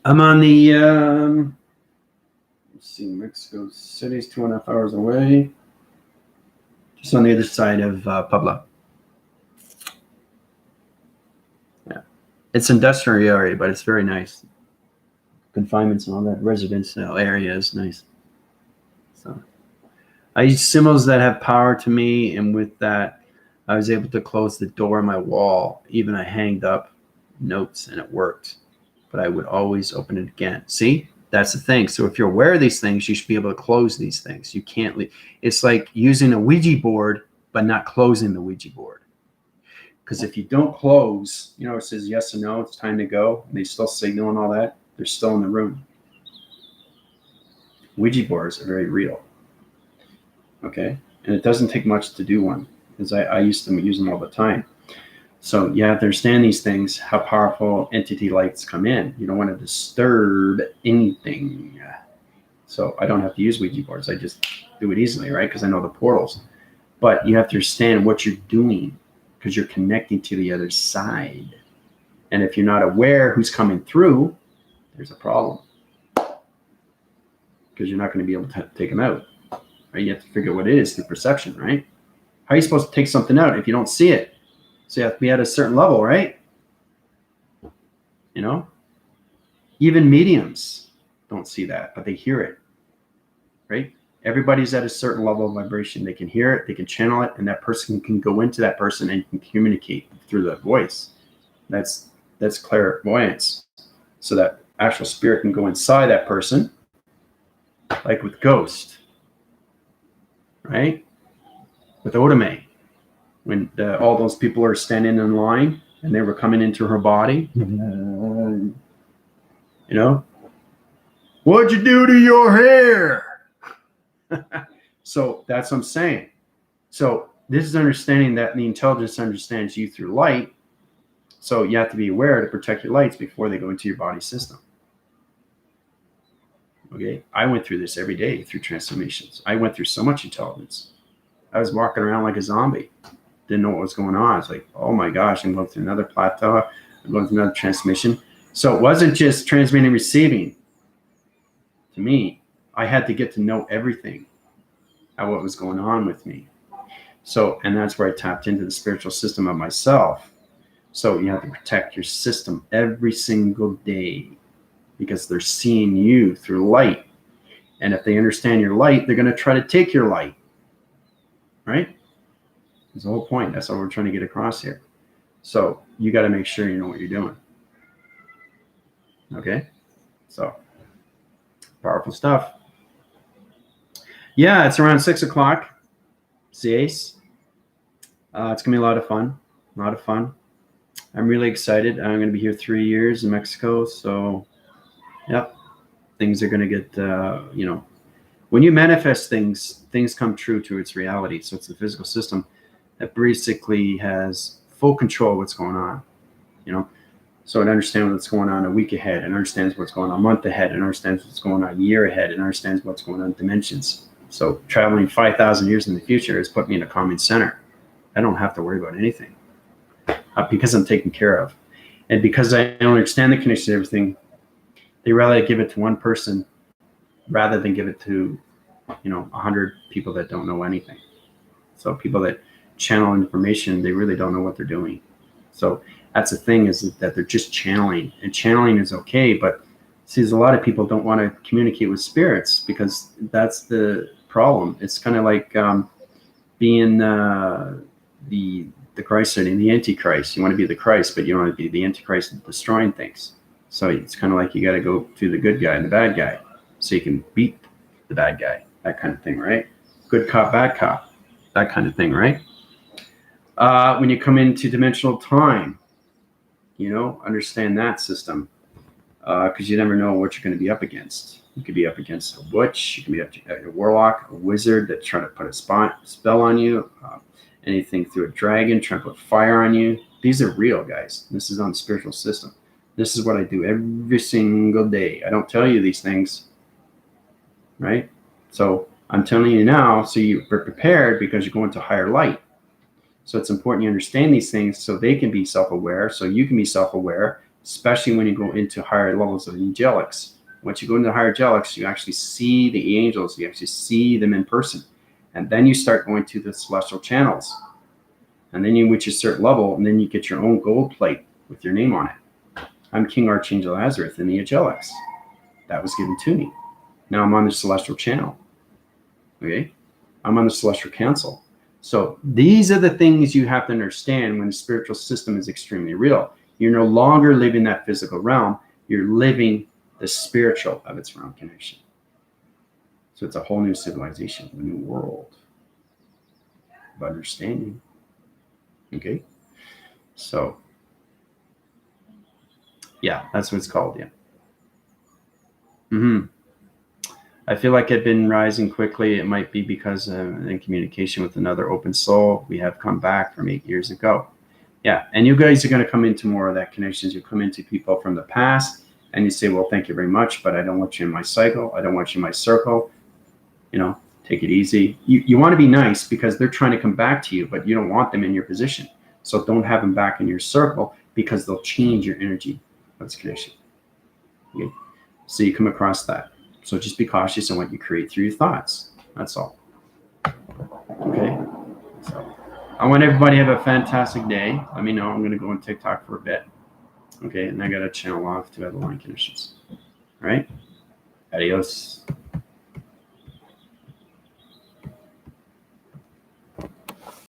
I'm on the let's see, Mexico City's 2.5 hours away, just on the other side of Puebla. Yeah, it's an industrial area, but it's very nice. Confinements and all that residential area is nice. So I use symbols that have power to me, and with that, I was able to close the door on my wall. Even I hanged up notes, and it worked. But I would always open it again. See, that's the thing. So if you're aware of these things, you should be able to close these things. You can't leave. It's like using a Ouija board, but not closing the Ouija board. Because if you don't close, it says yes or no, it's time to go, and they still signal and all that, they're still in the room. Ouija boards are very real. Okay? And it doesn't take much to do one, because I used to use them all the time. So you have to understand these things, how powerful entity lights come in. You don't want to disturb anything. So I don't have to use Ouija boards. I just do it easily, right? Because I know the portals. But you have to understand what you're doing, because you're connecting to the other side. And if you're not aware who's coming through, there's a problem. Because you're not going to be able to take them out. Right? You have to figure out what it is through perception, right? How are you supposed to take something out if you don't see it? So you have to be at a certain level, right? Even mediums don't see that, but they hear it, right? Everybody's at a certain level of vibration. They can hear it, they can channel it, and that person can go into that person and can communicate through that voice. That's clairvoyance. So that actual spirit can go inside that person, like with Ghost, right? With Otome. When all those people are standing in line and they were coming into her body, what'd you do to your hair? So that's what I'm saying. So this is understanding that the intelligence understands you through light. So you have to be aware to protect your lights before they go into your body system. Okay, I went through this every day through transformations. I went through so much intelligence. I was walking around like a zombie. Didn't know what was going on. It's like, oh my gosh, I'm going through another plateau. I'm going through another transmission. So it wasn't just transmitting and receiving. To me, I had to get to know everything, what was going on with me. So, and that's where I tapped into the spiritual system of myself. So you have to protect your system every single day, because they're seeing you through light. And if they understand your light, they're going to try to take your light. Right? That's the whole point. That's what we're trying to get across here. So you got to make sure you know what you're doing. Okay? So powerful stuff. Yeah, it's around 6 o'clock. CAs. It's going to be a lot of fun. A lot of fun. I'm really excited. I'm going to be here 3 years in Mexico. So, yep. Things are going to get, when you manifest things, things come true to its reality. So it's the physical system that basically has full control of what's going on, So it understands what's going on a week ahead, and understands what's going on a month ahead, and understands what's going on a year ahead, and understands what's going on in dimensions. So traveling 5,000 years in the future has put me in a calming center. I don't have to worry about anything because I'm taken care of. And because I don't understand the connection to everything, they rather give it to one person rather than give it to 100 people that don't know anything. So people that channel information, they really don't know what they're doing. So that's the thing, is that they're just channeling, and channeling is okay. But see, there's a lot of people don't want to communicate with spirits, because that's the problem. It's kind of like being the Christ and the Antichrist. You want to be the Christ, but you don't want to be the Antichrist and destroying things. So it's kind of like you got to go to the good guy and the bad guy, so you can beat the bad guy. That kind of thing, right? Good cop, bad cop. That kind of thing, right? When you come into dimensional time, understand that system. because you never know what you're going to be up against. You could be up against a witch, you can be up against a warlock, a wizard that's trying to put a spell on you, anything through a dragon, trying to put fire on you. These are real, guys. This is on the spiritual system. This is what I do every single day. I don't tell you these things, right? So I'm telling you now so you're prepared because you're going to higher light. So it's important you understand these things so they can be self-aware, so you can be self-aware, especially when you go into higher levels of angelics. Once you go into higher angelics, you actually see the angels, you actually see them in person. And then you start going to the celestial channels. And then you reach a certain level, and then you get your own gold plate with your name on it. I'm King Archangel Azareth in the angelics. That was given to me. Now I'm on the celestial channel. Okay? I'm on the celestial council. So these are the things you have to understand when the spiritual system is extremely real. You're no longer living that physical realm. You're living the spiritual of its realm connection. So it's a whole new civilization, a new world of understanding. Okay? So, yeah, that's what it's called, yeah. I feel like I've been rising quickly. It might be because I'm in communication with another open soul. We have come back from 8 years ago. Yeah, and you guys are going to come into more of that connections. You come into people from the past, and you say, well, thank you very much, but I don't want you in my cycle. I don't want you in my circle. You know, take it easy. You want to be nice because they're trying to come back to you, but you don't want them in your position. So don't have them back in your circle because they'll change your energy of this connection. Okay? So you come across that. So just be cautious in what you create through your thoughts. That's all. Okay? So I want everybody to have a fantastic day. Let me know. I'm going to go on TikTok for a bit. Okay? And I got to channel off to other line connections. All right? Adios.